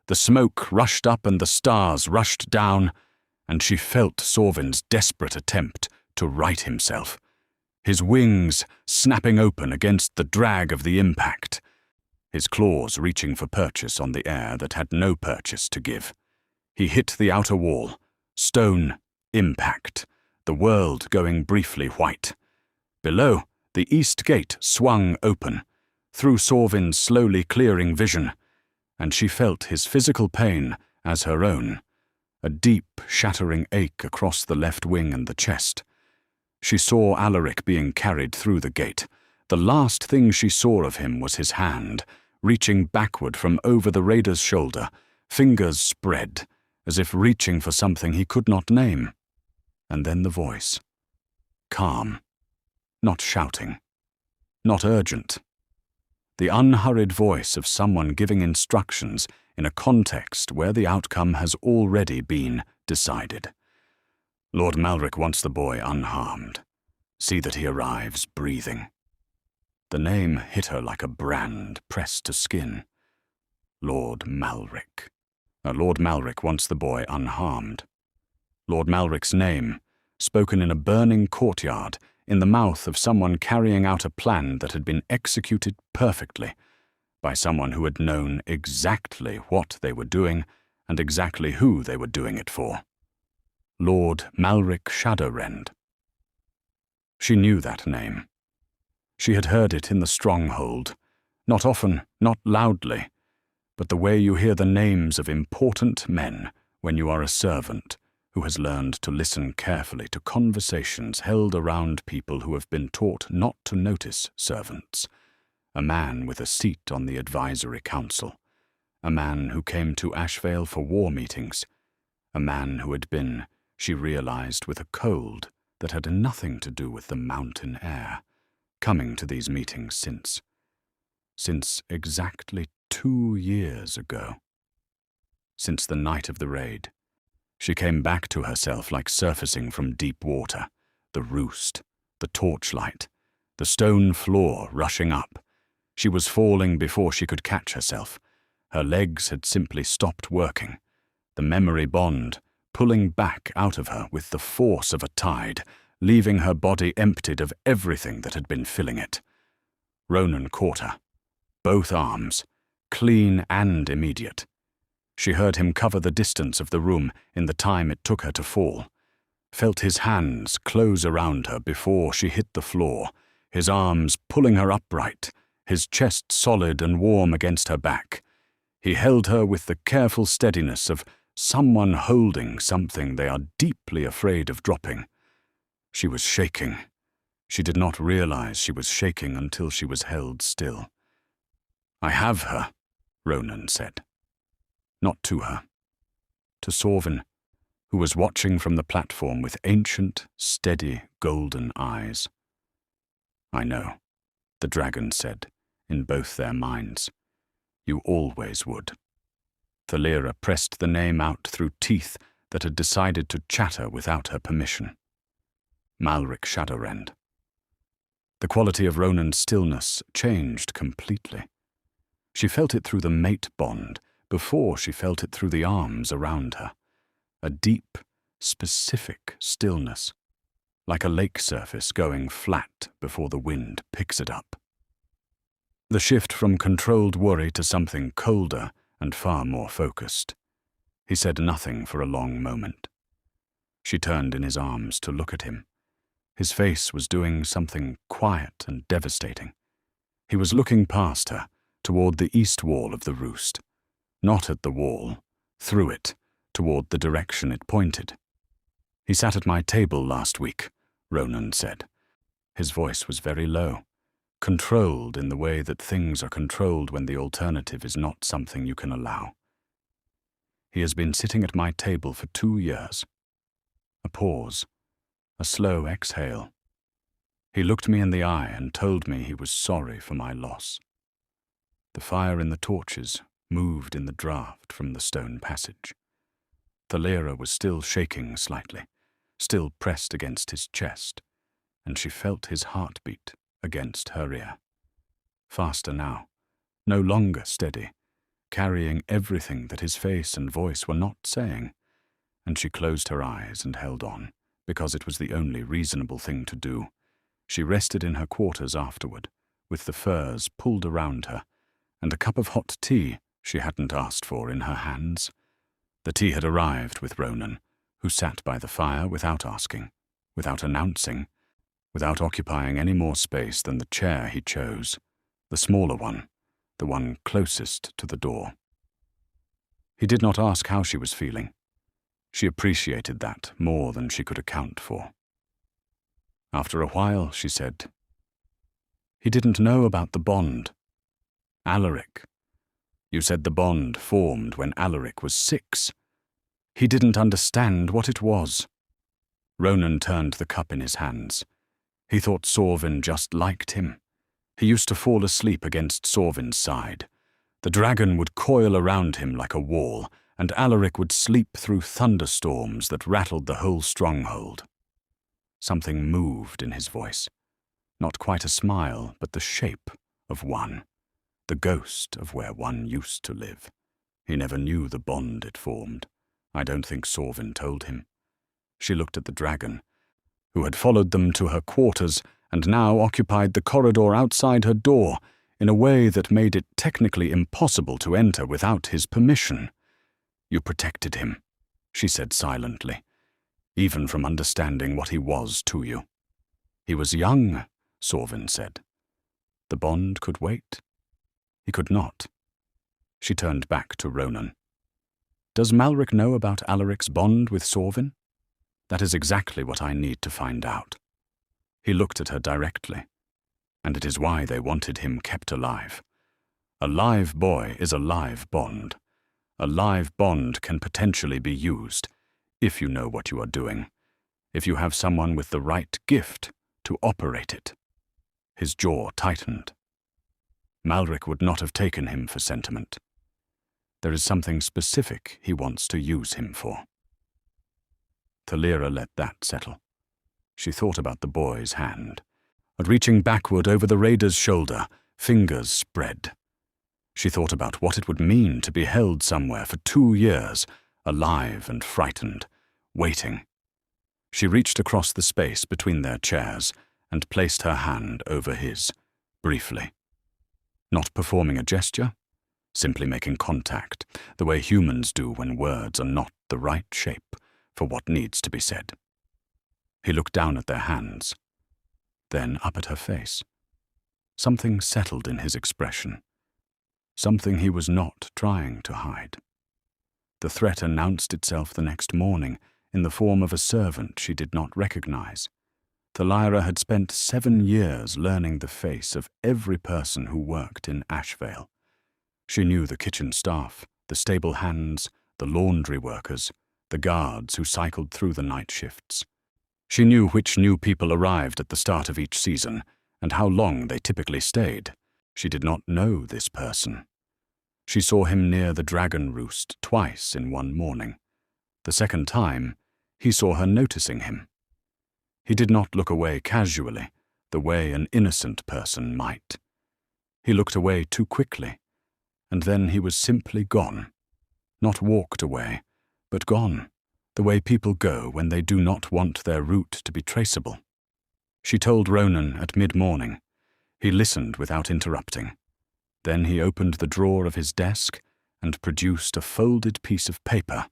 The smoke rushed up and the stars rushed down, and she felt Sorvyn's desperate attempt to right himself, his wings snapping open against the drag of the impact. his claws reaching for purchase on the air that had no purchase to give. He hit the outer wall. Stone, impact, the world going briefly white. Below, the east gate swung open, through Sorvyn's slowly clearing vision, and she felt his physical pain as her own, a deep, shattering ache across the left wing and the chest. She saw Alaric being carried through the gate. The last thing she saw of him was his hand, reaching backward from over the raider's shoulder, fingers spread, as if reaching for something he could not name. And then the voice. Calm. Not shouting. Not urgent. The unhurried voice of someone giving instructions in a context where the outcome has already been decided. Lord Malric wants the boy unharmed. See that he arrives breathing. The name hit her like a brand pressed to skin. Lord Malric. Lord Malric wants the boy unharmed. Lord Malric's name, spoken in a burning courtyard, in the mouth of someone carrying out a plan that had been executed perfectly, by someone who had known exactly what they were doing and exactly who they were doing it for. Lord Malric Shadowrend. She knew that name. She had heard it in the stronghold, not often, not loudly, but the way you hear the names of important men when you are a servant who has learned to listen carefully to conversations held around people who have been taught not to notice servants. A man with a seat on the advisory council, a man who came to Ashveil for war meetings, a man who had been, she realized, with a cold that had nothing to do with the mountain air, coming to these meetings since exactly 2 years ago. Since the night of the raid, she came back to herself like surfacing from deep water, the roost, the torchlight, the stone floor rushing up. She was falling before she could catch herself. Her legs had simply stopped working, the memory bond pulling back out of her with the force of a tide, leaving her body emptied of everything that had been filling it. Ronan caught her, both arms, clean and immediate. She heard him cover the distance of the room in the time it took her to fall, felt his hands close around her before she hit the floor, his arms pulling her upright, his chest solid and warm against her back. He held her with the careful steadiness of someone holding something they are deeply afraid of dropping. She was shaking. She did not realize she was shaking until she was held still. "I have her," Ronan said. Not to her. To Sorvyn, who was watching from the platform with ancient, steady, golden eyes. "I know," the dragon said, in both their minds. "You always would." Thalira pressed the name out through teeth that had decided to chatter without her permission. Malric Shadowrend. The quality of Ronan's stillness changed completely. She felt it through the mate bond before she felt it through the arms around her. A deep, specific stillness, like a lake surface going flat before the wind picks it up. The shift from controlled worry to something colder and far more focused. He said nothing for a long moment. She turned in his arms to look at him. His face was doing something quiet and devastating. He was looking past her, toward the east wall of the roost. Not at the wall, through it, toward the direction it pointed. "He sat at my table last week," Ronan said. His voice was very low, controlled in the way that things are controlled when the alternative is not something you can allow. "He has been sitting at my table for 2 years. A pause, a slow exhale. He looked me in the eye and told me he was sorry for my loss." The fire in the torches moved in the draught from the stone passage. Thalira was still shaking slightly, still pressed against his chest, and she felt his heartbeat against her ear. Faster now, no longer steady, carrying everything that his face and voice were not saying, and she closed her eyes and held on, because it was the only reasonable thing to do. She rested in her quarters afterward, with the furs pulled around her, and a cup of hot tea she hadn't asked for in her hands. The tea had arrived with Ronan, who sat by the fire without asking, without announcing, without occupying any more space than the chair he chose, the smaller one, the one closest to the door. He did not ask how she was feeling. She appreciated that more than she could account for. After a while, she said, "He didn't know about the bond. Alaric. You said the bond formed when Alaric was 6. He didn't understand what it was." Ronan turned the cup in his hands. He thought Sorvyn just liked him. He used to fall asleep against Sorvyn's side. The dragon would coil around him like a wall, and Alaric would sleep through thunderstorms that rattled the whole stronghold. Something moved in his voice. Not quite a smile, but the shape of one, the ghost of where one used to live. He never knew the bond it formed. I don't think Sorvyn told him. She looked at the dragon, who had followed them to her quarters and now occupied the corridor outside her door in a way that made it technically impossible to enter without his permission. "You protected him," she said silently, "even from understanding what he was to you." "He was young," Sorvyn said. The bond could wait. He could not. She turned back to Ronan. "Does Malric know about Alaric's bond with Sorvyn? That is exactly what I need to find out." He looked at her directly, and it is why they wanted him kept alive. A live boy is a live bond. A live bond can potentially be used, if you know what you are doing, if you have someone with the right gift to operate it. His jaw tightened. Malric would not have taken him for sentiment. There is something specific he wants to use him for. Thalira let that settle. She thought about the boy's hand. Reaching backward over the raider's shoulder, fingers spread. She thought about what it would mean to be held somewhere for 2 years, alive and frightened, waiting. She reached across the space between their chairs and placed her hand over his, briefly. Not performing a gesture, simply making contact, the way humans do when words are not the right shape for what needs to be said. He looked down at their hands, then up at her face. Something settled in his expression. Something he was not trying to hide. The threat announced itself the next morning in the form of a servant she did not recognize. Thalira had spent 7 years learning the face of every person who worked in Ashveil. She knew the kitchen staff, the stable hands, the laundry workers, the guards who cycled through the night shifts. She knew which new people arrived at the start of each season and how long they typically stayed. She did not know this person. She saw him near the dragon roost twice in one morning. The second time, he saw her noticing him. He did not look away casually, the way an innocent person might. He looked away too quickly, and then he was simply gone. Not walked away, but gone, the way people go when they do not want their route to be traceable. She told Ronan at mid-morning. He listened without interrupting. Then he opened the drawer of his desk and produced a folded piece of paper.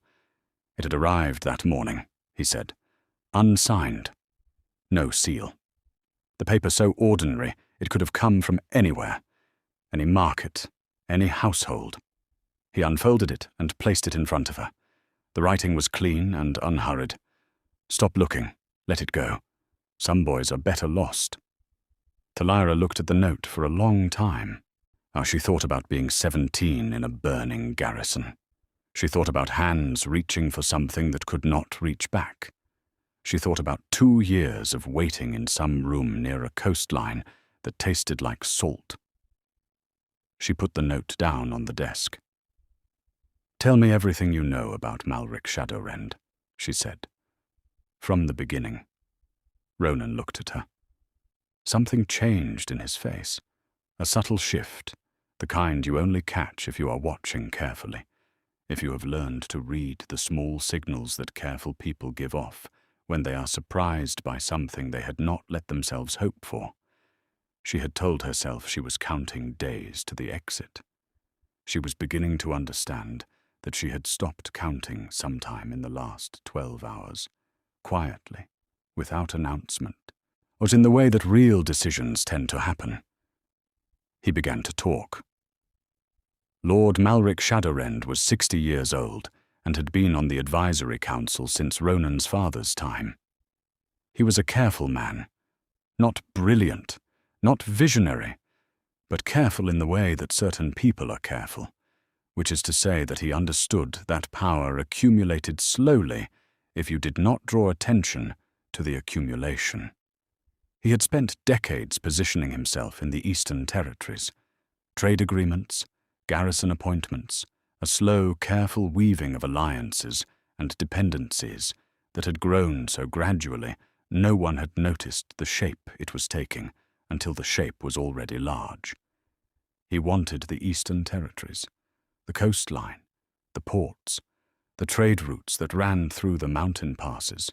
It had arrived that morning, he said, unsigned. No seal. The paper so ordinary it could have come from anywhere, any market, any household. He unfolded it and placed it in front of her. The writing was clean and unhurried. "Stop looking. Let it go. Some boys are better lost." Thalira looked at the note for a long time. She thought about being 17 in a burning garrison. She thought about hands reaching for something that could not reach back. She thought about 2 years of waiting in some room near a coastline that tasted like salt. She put the note down on the desk. "Tell me everything you know about Malric Shadowrend," she said. "From the beginning." Ronan looked at her. Something changed in his face. A subtle shift, the kind you only catch if you are watching carefully, if you have learned to read the small signals that careful people give off when they are surprised by something they had not let themselves hope for. She had told herself she was counting days to the exit. She was beginning to understand that she had stopped counting sometime in the last 12 hours, quietly, without announcement. It was in the way that real decisions tend to happen. He began to talk. Lord Malric Shadowrend was 60 years old and had been on the advisory council since Ronan's father's time. He was a careful man, not brilliant, not visionary, but careful in the way that certain people are careful, which is to say that he understood that power accumulated slowly if you did not draw attention to the accumulation. He had spent decades positioning himself in the Eastern Territories. Trade agreements, garrison appointments, a slow, careful weaving of alliances and dependencies that had grown so gradually no one had noticed the shape it was taking until the shape was already large. He wanted the Eastern Territories, the coastline, the ports, the trade routes that ran through the mountain passes,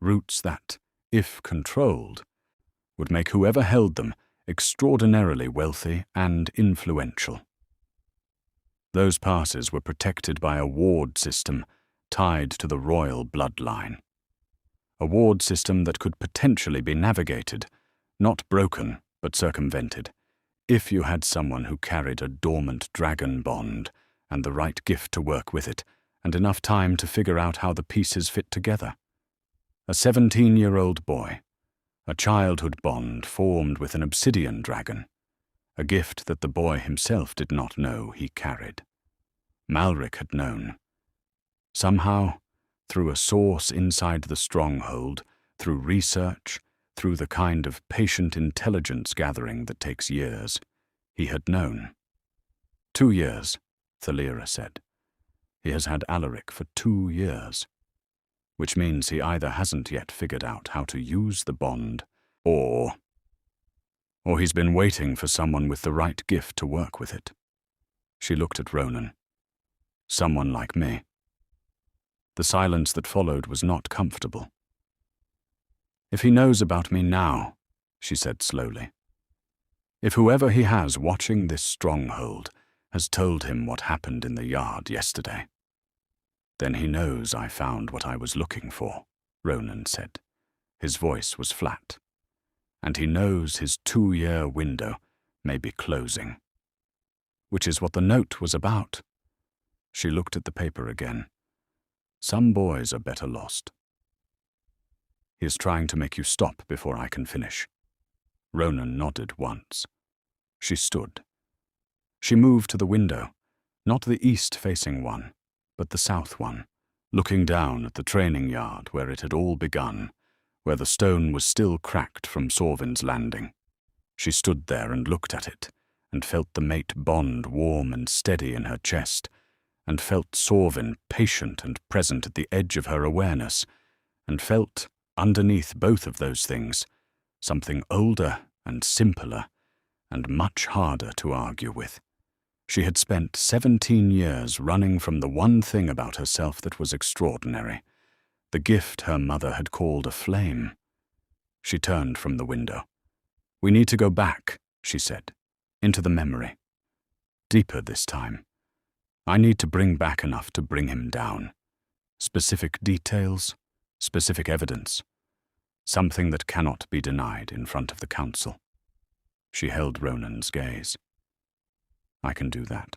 routes that, if controlled, would make whoever held them extraordinarily wealthy and influential. Those passes were protected by a ward system tied to the royal bloodline. A ward system that could potentially be navigated, not broken but circumvented, if you had someone who carried a dormant dragon bond and the right gift to work with it, and enough time to figure out how the pieces fit together. A 17-year-old boy, a childhood bond formed with an obsidian dragon, a gift that the boy himself did not know he carried. Malric had known. Somehow, through a source inside the stronghold, through research, through the kind of patient intelligence gathering that takes years, he had known. 2 years, Thalira said. He has had Alaric for 2 years, which means he either hasn't yet figured out how to use the bond, or he's been waiting for someone with the right gift to work with it. She looked at Ronan. Someone like me. The silence that followed was not comfortable. If he knows about me now, she said slowly, if whoever he has watching this stronghold has told him what happened in the yard yesterday, then he knows I found what I was looking for, Ronan said. His voice was flat. And he knows his 2-year window may be closing. Which is what the note was about. She looked at the paper again. Some boys are better lost. He is trying to make you stop before I can finish. Ronan nodded once. She stood. She moved to the window, not the east-facing one, but the south one, looking down at the training yard where it had all begun, where the stone was still cracked from Sorvyn's landing. She stood there and looked at it, and felt the mate bond warm and steady in her chest, and felt Sorvyn patient and present at the edge of her awareness, and felt, underneath both of those things, something older and simpler and much harder to argue with. She had spent 17 years running from the one thing about herself that was extraordinary, the gift her mother had called a flame. She turned from the window. We need to go back, she said, into the memory. Deeper this time. I need to bring back enough to bring him down. Specific details, specific evidence. Something that cannot be denied in front of the council. She held Ronan's gaze. I can do that.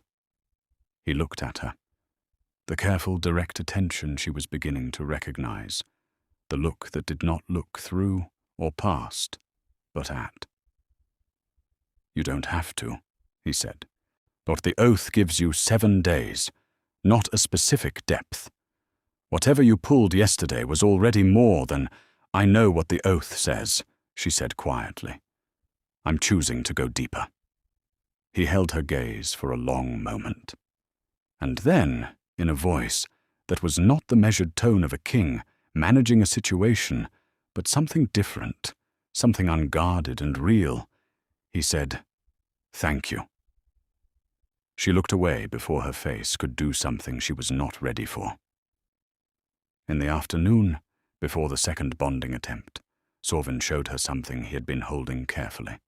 He looked at her. The careful, direct attention she was beginning to recognize. The look that did not look through or past, but at. You don't have to, he said. But the oath gives you 7 days, not a specific depth. Whatever you pulled yesterday was already more than, I know what the oath says, she said quietly. I'm choosing to go deeper. He held her gaze for a long moment. And then, in a voice that was not the measured tone of a king managing a situation, but something different, something unguarded and real, he said, Thank you. She looked away before her face could do something she was not ready for. In the afternoon, before the second bonding attempt, Sorvyn showed her something he had been holding carefully.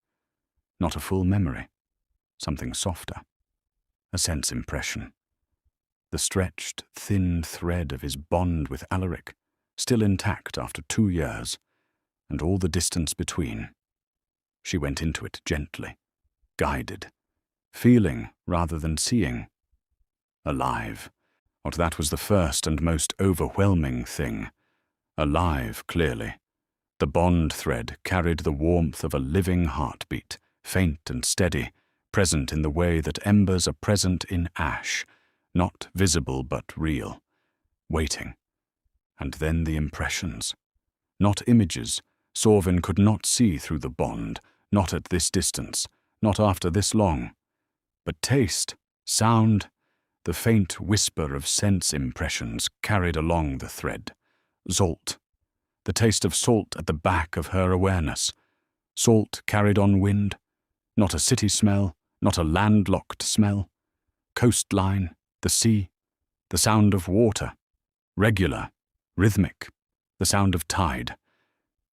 Not a full memory, something softer. A sense impression. The stretched, thin thread of his bond with Alaric, still intact after 2 years, and all the distance between. She went into it gently, guided, feeling rather than seeing. Alive. But that was the first and most overwhelming thing. Alive, clearly. The bond thread carried the warmth of a living heartbeat, faint and steady, present in the way that embers are present in ash, not visible but real, waiting. And then the impressions. Not images. Sorvyn could not see through the bond, not at this distance, not after this long. But taste, sound, the faint whisper of sense impressions carried along the thread. Salt. The taste of salt at the back of her awareness. Salt carried on wind. Not a city smell, not a landlocked smell. Coastline, the sea, the sound of water. Regular, rhythmic, the sound of tide.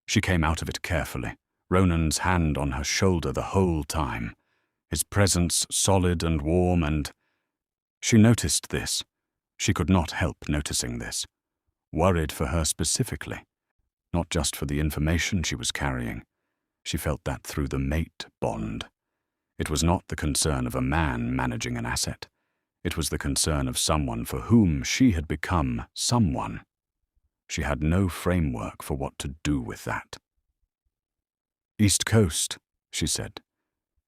She came out of it carefully, Ronan's hand on her shoulder the whole time, his presence solid and warm, and she noticed this. She could not help noticing this. Worried for her specifically, not just for the information she was carrying. She felt that through the mate bond. It was not the concern of a man managing an asset. It was the concern of someone for whom she had become someone. She had no framework for what to do with that. "East Coast," she said.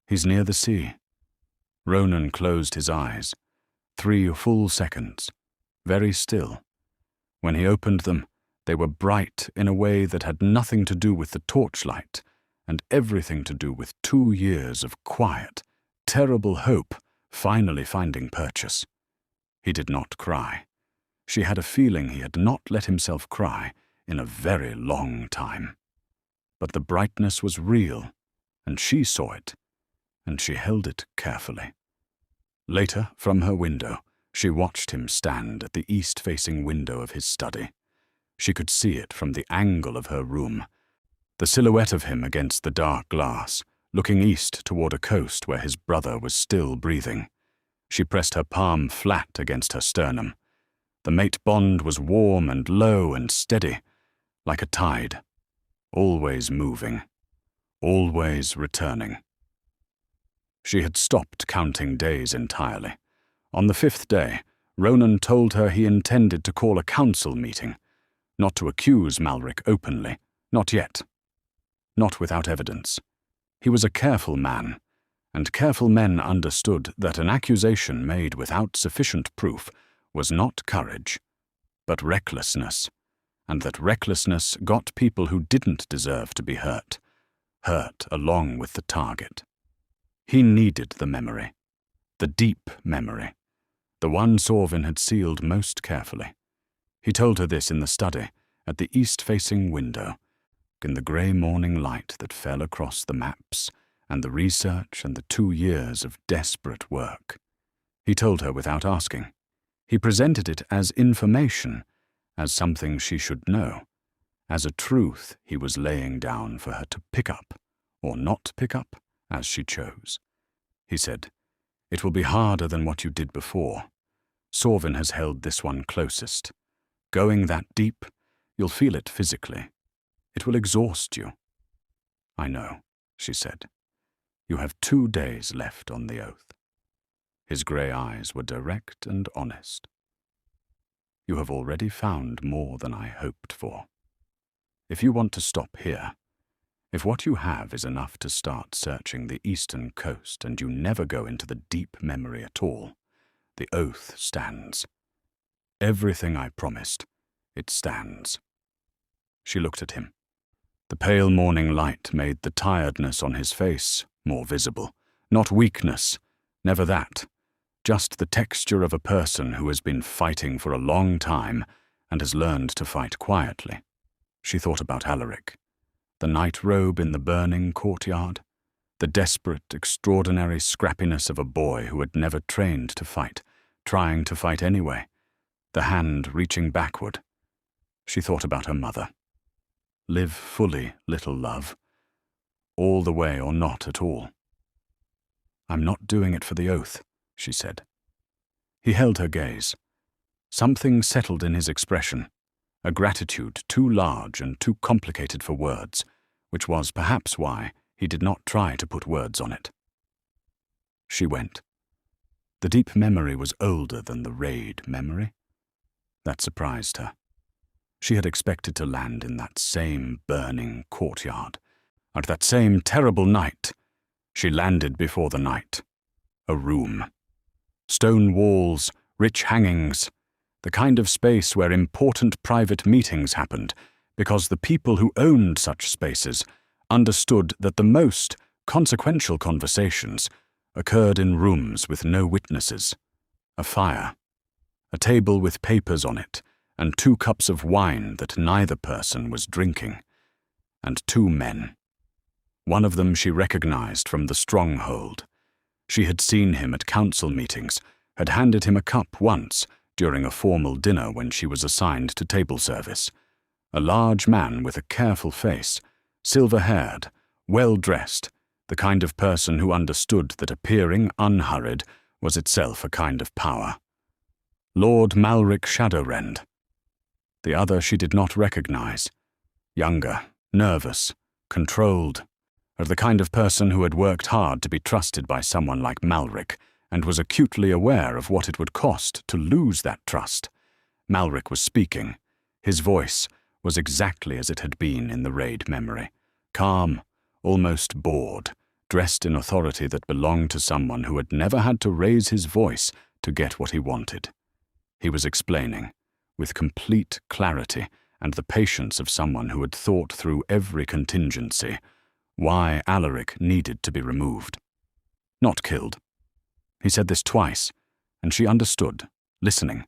"He's near the sea." Ronan closed his eyes. 3 full seconds. Very still. When he opened them, they were bright in a way that had nothing to do with the torchlight, and everything to do with 2 years of quiet, terrible hope finally finding purchase. He did not cry. She had a feeling he had not let himself cry in a very long time. But the brightness was real, and she saw it, and she held it carefully. Later, from her window, she watched him stand at the east-facing window of his study. She could see it from the angle of her room, the silhouette of him against the dark glass, looking east toward a coast where his brother was still breathing. She pressed her palm flat against her sternum. The mate bond was warm and low and steady, like a tide, always moving, always returning. She had stopped counting days entirely. On the 5th day, Ronan told her he intended to call a council meeting, not to accuse Malric openly, not yet. Not without evidence. He was a careful man, and careful men understood that an accusation made without sufficient proof was not courage, but recklessness, and that recklessness got people who didn't deserve to be hurt along with the target. He needed the memory, the deep memory, the one Sorvyn had sealed most carefully. He told her this in the study, at the east-facing window, in the grey morning light that fell across the maps and the research and the 2 years of desperate work. He told her without asking. He presented it as information, as something she should know, as a truth he was laying down for her to pick up, or not pick up, as she chose. He said, "It will be harder than what you did before. Sorvyn has held this one closest. Going that deep, you'll feel it physically. It will exhaust you." "I know," she said. "You have 2 days left on the oath." His grey eyes were direct and honest. "You have already found more than I hoped for. If you want to stop here, if what you have is enough to start searching the eastern coast and you never go into the deep memory at all, the oath stands. Everything I promised, it stands." She looked at him. The pale morning light made the tiredness on his face more visible. Not weakness, never that. Just the texture of a person who has been fighting for a long time and has learned to fight quietly. She thought about Alaric, the night robe in the burning courtyard, the desperate, extraordinary scrappiness of a boy who had never trained to fight, trying to fight anyway, the hand reaching backward. She thought about her mother. Live fully, little love. All the way or not at all. "I'm not doing it for the oath," she said. He held her gaze. Something settled in his expression, a gratitude too large and too complicated for words, which was perhaps why he did not try to put words on it. She went. The deep memory was older than the raid memory. That surprised her. She had expected to land in that same burning courtyard. At that same terrible night, she landed before the night. A room. Stone walls, rich hangings, the kind of space where important private meetings happened, because the people who owned such spaces understood that the most consequential conversations occurred in rooms with no witnesses. A fire, a table with papers on it, and 2 cups of wine that neither person was drinking, and 2 men. One of them she recognized from the stronghold. She had seen him at council meetings, had handed him a cup once during a formal dinner when she was assigned to table service. A large man with a careful face, silver-haired, well-dressed, the kind of person who understood that appearing unhurried was itself a kind of power. Lord Malric Shadowrend. The other she did not recognize. Younger, nervous, controlled, or the kind of person who had worked hard to be trusted by someone like Malric, and was acutely aware of what it would cost to lose that trust. Malric was speaking. His voice was exactly as it had been in the raid memory. Calm, almost bored, dressed in authority that belonged to someone who had never had to raise his voice to get what he wanted. He was explaining, with complete clarity and the patience of someone who had thought through every contingency, why Alaric needed to be removed. Not killed. He said this twice, and she understood, listening,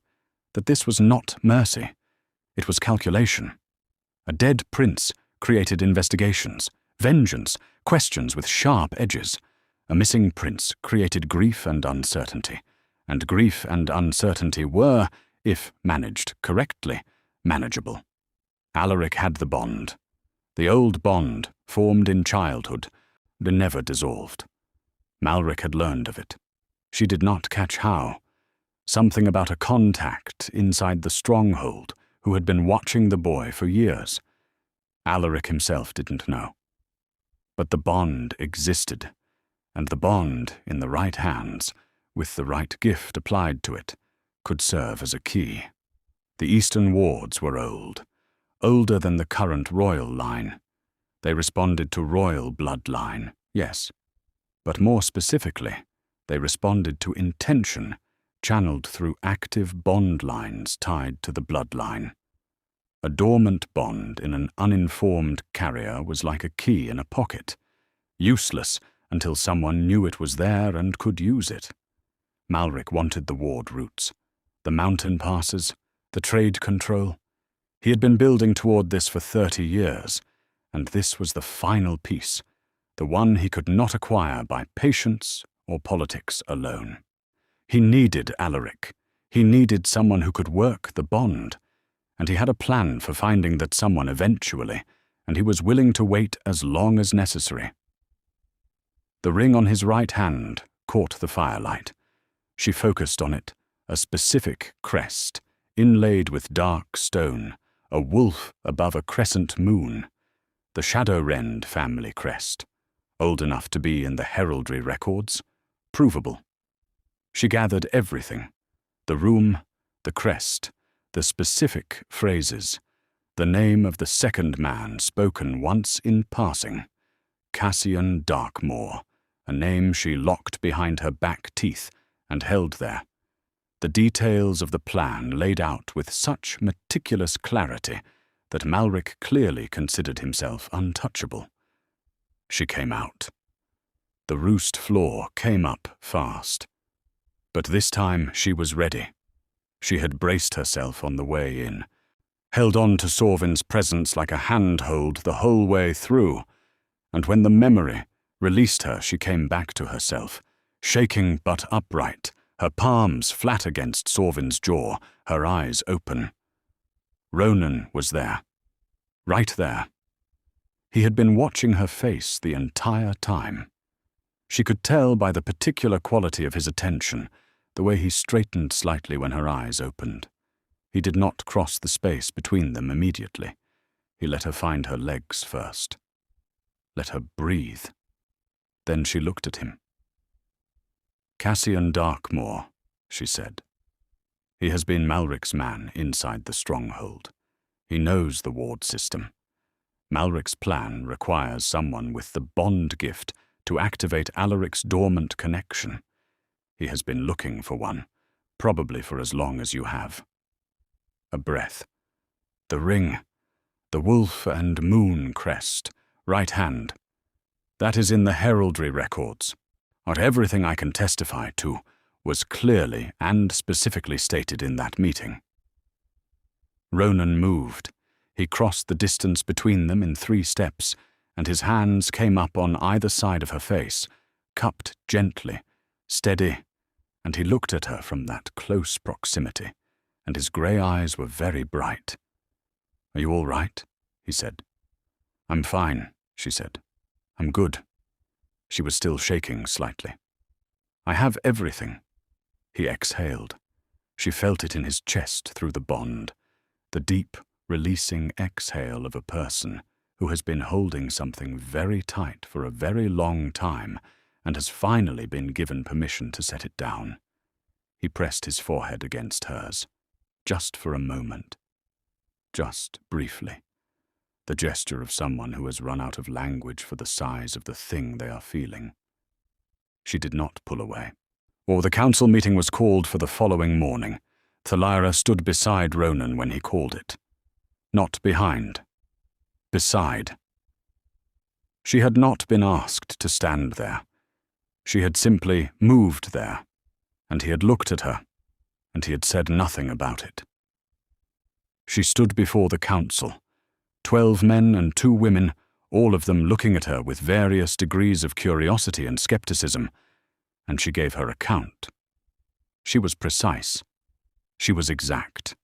that this was not mercy. It was calculation. A dead prince created investigations, vengeance, questions with sharp edges. A missing prince created grief and uncertainty, and grief and uncertainty were, if managed correctly, manageable. Alaric had the bond. The old bond, formed in childhood, never dissolved. Malric had learned of it. She did not catch how. Something about a contact inside the stronghold who had been watching the boy for years. Alaric himself didn't know. But the bond existed, and the bond, in the right hands, with the right gift applied to it, could serve as a key. The eastern wards were old, older than the current royal line. They responded to royal bloodline, yes, but more specifically, they responded to intention channeled through active bond lines tied to the bloodline. A dormant bond in an uninformed carrier was like a key in a pocket, useless until someone knew it was there and could use it. Malric wanted the ward routes, the mountain passes, the trade control. He had been building toward this for 30 years, and this was the final piece, the one he could not acquire by patience or politics alone. He needed Alaric. He needed someone who could work the bond, and he had a plan for finding that someone eventually, and he was willing to wait as long as necessary. The ring on his right hand caught the firelight. She focused on it, a specific crest, inlaid with dark stone, a wolf above a crescent moon, the Shadowrend family crest, old enough to be in the heraldry records, provable. She gathered everything, the room, the crest, the specific phrases, the name of the second man spoken once in passing, Cassian Darkmoor, a name she locked behind her back teeth and held there. The details of the plan laid out with such meticulous clarity that Malric clearly considered himself untouchable. She came out. The roost floor came up fast. But this time she was ready. She had braced herself on the way in, held on to Sorvyn's presence like a handhold the whole way through, and when the memory released her, she came back to herself, shaking but upright, her palms flat against Sorvyn's jaw, her eyes open. Ronan was there, right there. He had been watching her face the entire time. She could tell by the particular quality of his attention, the way he straightened slightly when her eyes opened. He did not cross the space between them immediately. He let her find her legs first. Let her breathe. Then she looked at him. "Cassian Darkmoor," she said. "He has been Malric's man inside the stronghold. He knows the ward system. Malric's plan requires someone with the bond gift to activate Alaric's dormant connection. He has been looking for one, probably for as long as you have." A breath. "The ring, the wolf and moon crest, right hand. That is in the heraldry records. Not everything I can testify to was clearly and specifically stated in that meeting." Ronan moved. He crossed the distance between them in 3 steps, and his hands came up on either side of her face, cupped gently, steady, and he looked at her from that close proximity, and his grey eyes were very bright. "Are you all right?" he said. "I'm fine," she said. "I'm good." She was still shaking slightly. "I have everything." He exhaled. She felt it in his chest through the bond, the deep, releasing exhale of a person who has been holding something very tight for a very long time and has finally been given permission to set it down. He pressed his forehead against hers, just for a moment, just briefly, the gesture of someone who has run out of language for the size of the thing they are feeling. She did not pull away. The council meeting was called for the following morning. Thalira stood beside Ronan when he called it. Not behind. Beside. She had not been asked to stand there. She had simply moved there, and he had looked at her, and he had said nothing about it. She stood before the council, 12 men and 2 women, all of them looking at her with various degrees of curiosity and skepticism, and she gave her account. She was precise. She was exact.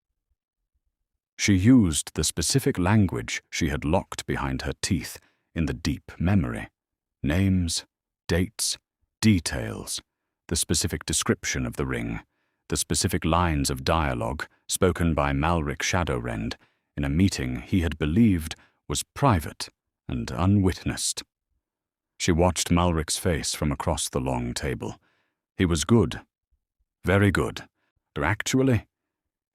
She used the specific language she had locked behind her teeth in the deep memory. Names, dates, details, the specific description of the ring, the specific lines of dialogue spoken by Malric Shadowrend in a meeting he had believed was private and unwitnessed. She watched Malric's face from across the long table. He was good. Very good. Actually,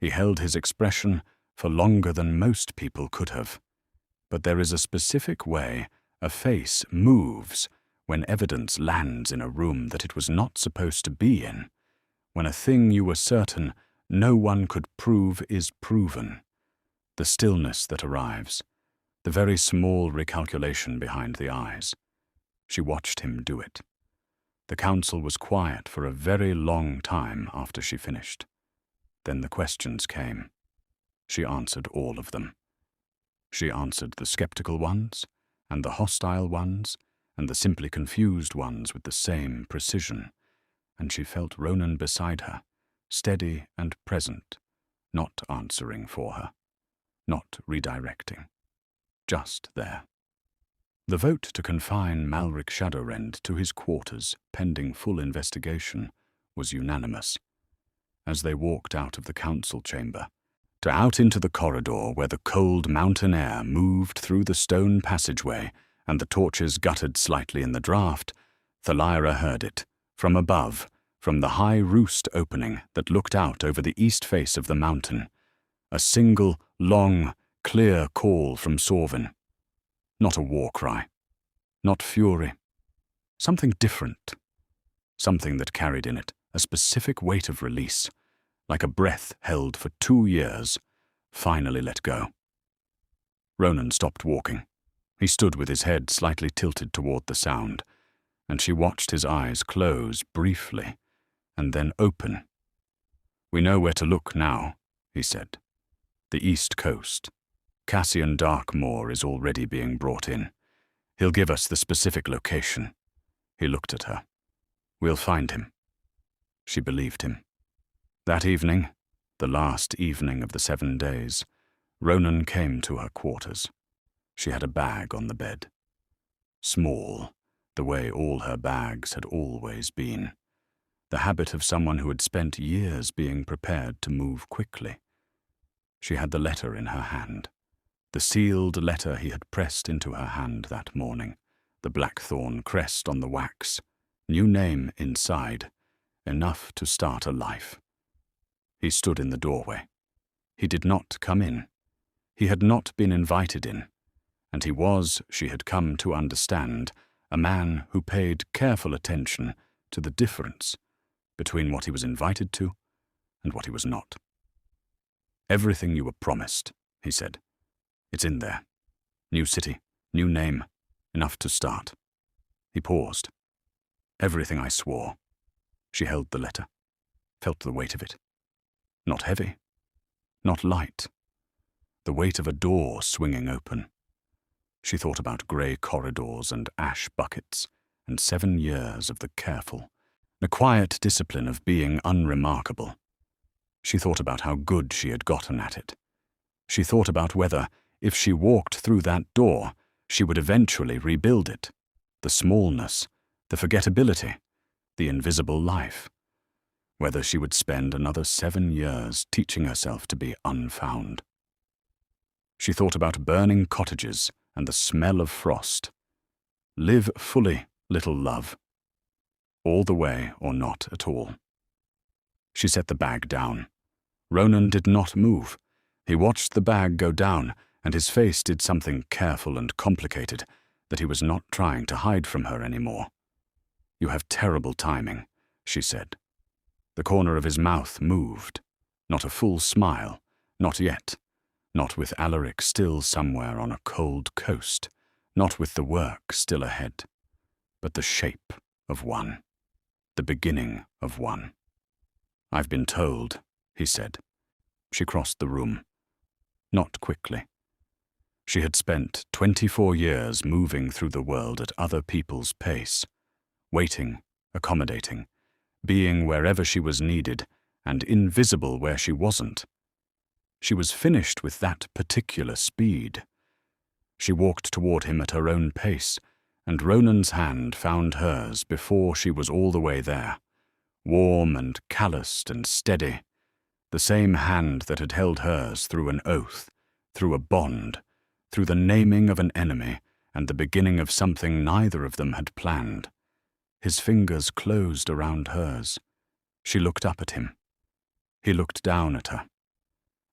he held his expression for longer than most people could have. But there is a specific way a face moves when evidence lands in a room that it was not supposed to be in, when a thing you were certain no one could prove is proven. The stillness that arrives, the very small recalculation behind the eyes. She watched him do it. The council was quiet for a very long time after she finished. Then the questions came. She answered all of them. She answered the skeptical ones, and the hostile ones, and the simply confused ones with the same precision, and she felt Ronan beside her, steady and present, not answering for her, not redirecting, just there. The vote to confine Malric Shadowrend to his quarters, pending full investigation, was unanimous. As they walked out of the council chamber, out into the corridor where the cold mountain air moved through the stone passageway and the torches guttered slightly in the draught, Thalira heard it, from above, from the high roost opening that looked out over the east face of the mountain. A single, long, clear call from Sorvyn. Not a war cry. Not fury. Something different. Something that carried in it a specific weight of release, like a breath held for 2 years, finally let go. Ronan stopped walking. He stood with his head slightly tilted toward the sound, and she watched his eyes close briefly, and then open. "We know where to look now," he said. "The east coast. Cassian Darkmoor is already being brought in. He'll give us the specific location." He looked at her. "We'll find him." She believed him. That evening, the last evening of the 7 days, Ronan came to her quarters. She had a bag on the bed. Small, the way all her bags had always been. the habit of someone who had spent years being prepared to move quickly. She had the letter in her hand, the sealed letter he had pressed into her hand that morning, the blackthorn crest on the wax, new name inside, enough to start a life. He stood in the doorway. He did not come in. He had not been invited in, and he was, she had come to understand, a man who paid careful attention to the difference between what he was invited to and what he was not. "Everything you were promised," he said. "It's in there. New city, new name, enough to start." He paused. "Everything I swore." She held the letter, felt the weight of it. Not heavy, not light. The weight of a door swinging open. She thought about grey corridors and ash buckets, and 7 years of the careful, the quiet discipline of being unremarkable. She thought about how good she had gotten at it. She thought about whether, if she walked through that door, she would eventually rebuild it. The smallness, the forgettability, the invisible life. Whether she would spend another 7 years teaching herself to be unfound. She thought about burning cottages and the smell of frost. Live fully, little love. All the way or not at all. She set the bag down. Ronan did not move. He watched the bag go down, and his face did something careful and complicated that he was not trying to hide from her anymore. "You have terrible timing," she said. The corner of his mouth moved. Not a full smile, not yet. Not with Alaric still somewhere on a cold coast, not with the work still ahead, but the shape of one, the beginning of one. "I've been told," he said. She crossed the room. Not quickly. She had spent 24 years moving through the world at other people's pace, waiting, accommodating, being wherever she was needed, and invisible where she wasn't. She was finished with that particular speed. She walked toward him at her own pace, and Ronan's hand found hers before she was all the way there, warm and calloused and steady, the same hand that had held hers through an oath, through a bond, through the naming of an enemy and the beginning of something neither of them had planned. His fingers closed around hers. She looked up at him. He looked down at her.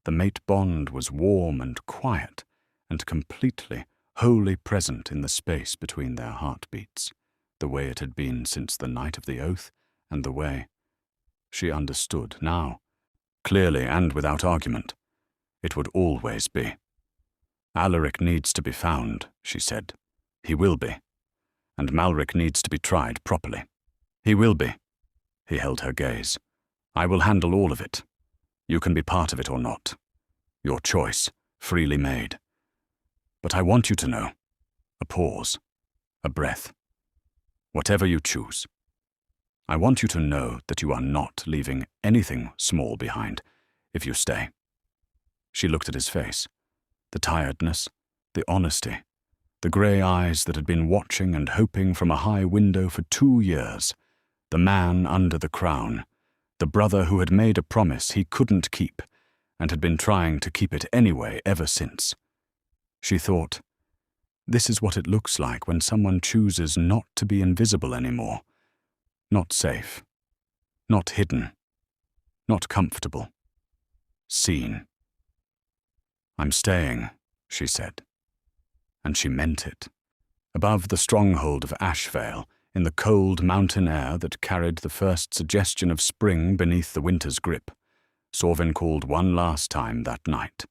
The mate bond was warm and quiet and completely, wholly present in the space between their heartbeats, the way it had been since the night of the oath, and the way she understood now, clearly and without argument. It would always be. "Alaric needs to be found," she said. "He will be. And Malric needs to be tried properly. He will be." He held her gaze. "I will handle all of it. You can be part of it or not. Your choice, freely made. But I want you to know." A pause. A breath. "Whatever you choose. I want you to know that you are not leaving anything small behind if you stay." She looked at his face. The tiredness, the honesty, the grey eyes that had been watching and hoping from a high window for 2 years, the man under the crown, the brother who had made a promise he couldn't keep and had been trying to keep it anyway ever since. She thought, this is what it looks like when someone chooses not to be invisible anymore. Not safe. Not hidden. Not comfortable. Seen. "I'm staying," she said. And she meant it. Above the stronghold of Ashveil, in the cold mountain air that carried the first suggestion of spring beneath the winter's grip, Sorvyn called one last time that night.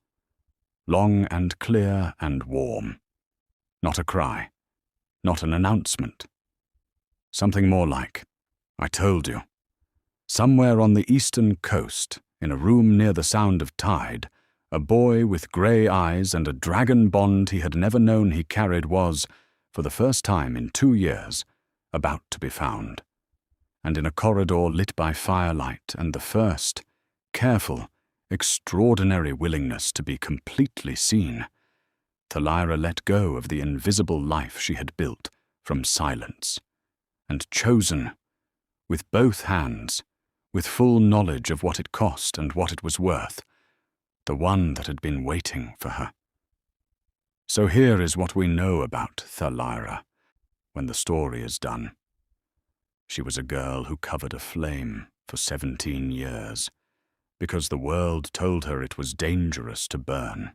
Long and clear and warm. Not a cry. Not an announcement. Something more like, "I told you." Somewhere on the eastern coast, in a room near the sound of tide, a boy with grey eyes and a dragon bond he had never known he carried was, for the first time in 2 years, about to be found. And in a corridor lit by firelight and the first, careful, extraordinary willingness to be completely seen, Thalira let go of the invisible life she had built from silence, and chosen, with both hands, with full knowledge of what it cost and what it was worth, the one that had been waiting for her. So here is what we know about Thalira when the story is done. She was a girl who covered a flame for 17 years, because the world told her it was dangerous to burn.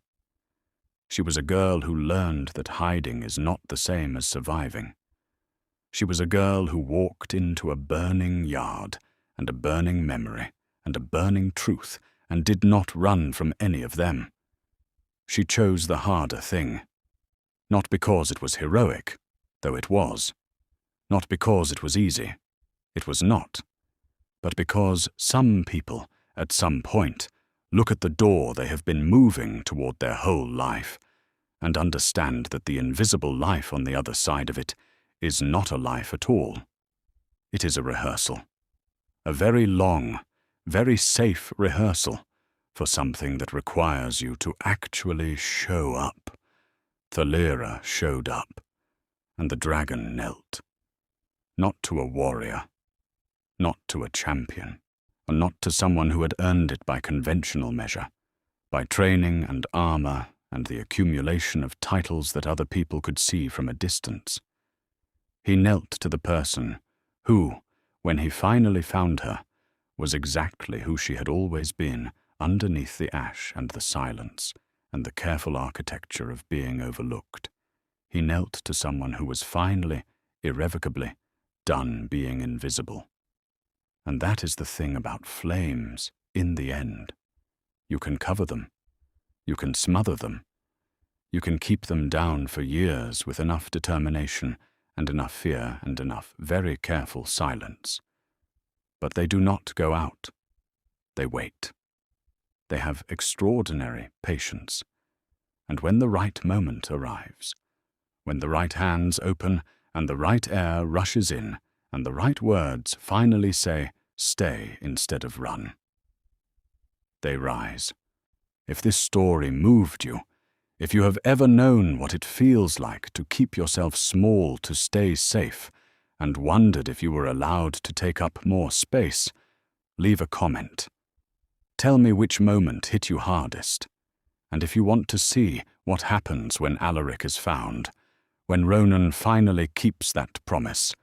She was a girl who learned that hiding is not the same as surviving. She was a girl who walked into a burning yard and a burning memory and a burning truth and did not run from any of them. She chose the harder thing, not because it was heroic, though it was, not because it was easy, it was not, but because some people, at some point, look at the door they have been moving toward their whole life and understand that the invisible life on the other side of it is not a life at all. It is a rehearsal, a very long, very safe rehearsal for something that requires you to actually show up. Thalira showed up, and the dragon knelt. Not to a warrior, not to a champion, or not to someone who had earned it by conventional measure, by training and armor and the accumulation of titles that other people could see from a distance. He knelt to the person who, when he finally found her, was exactly who she had always been underneath the ash and the silence and the careful architecture of being overlooked. He knelt to someone who was finally, irrevocably, done being invisible. And that is the thing about flames, in the end. You can cover them. You can smother them. You can keep them down for years with enough determination and enough fear and enough very careful silence. But they do not go out. They wait. They have extraordinary patience. And when the right moment arrives, when the right hands open and the right air rushes in and the right words finally say, stay instead of run, they rise. If this story moved you, if you have ever known what it feels like to keep yourself small to stay safe, and wondered if you were allowed to take up more space, leave a comment. Tell me which moment hit you hardest, and if you want to see what happens when Alaric is found, when Ronan finally keeps that promise,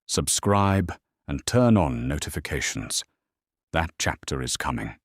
subscribe and turn on notifications. That chapter is coming.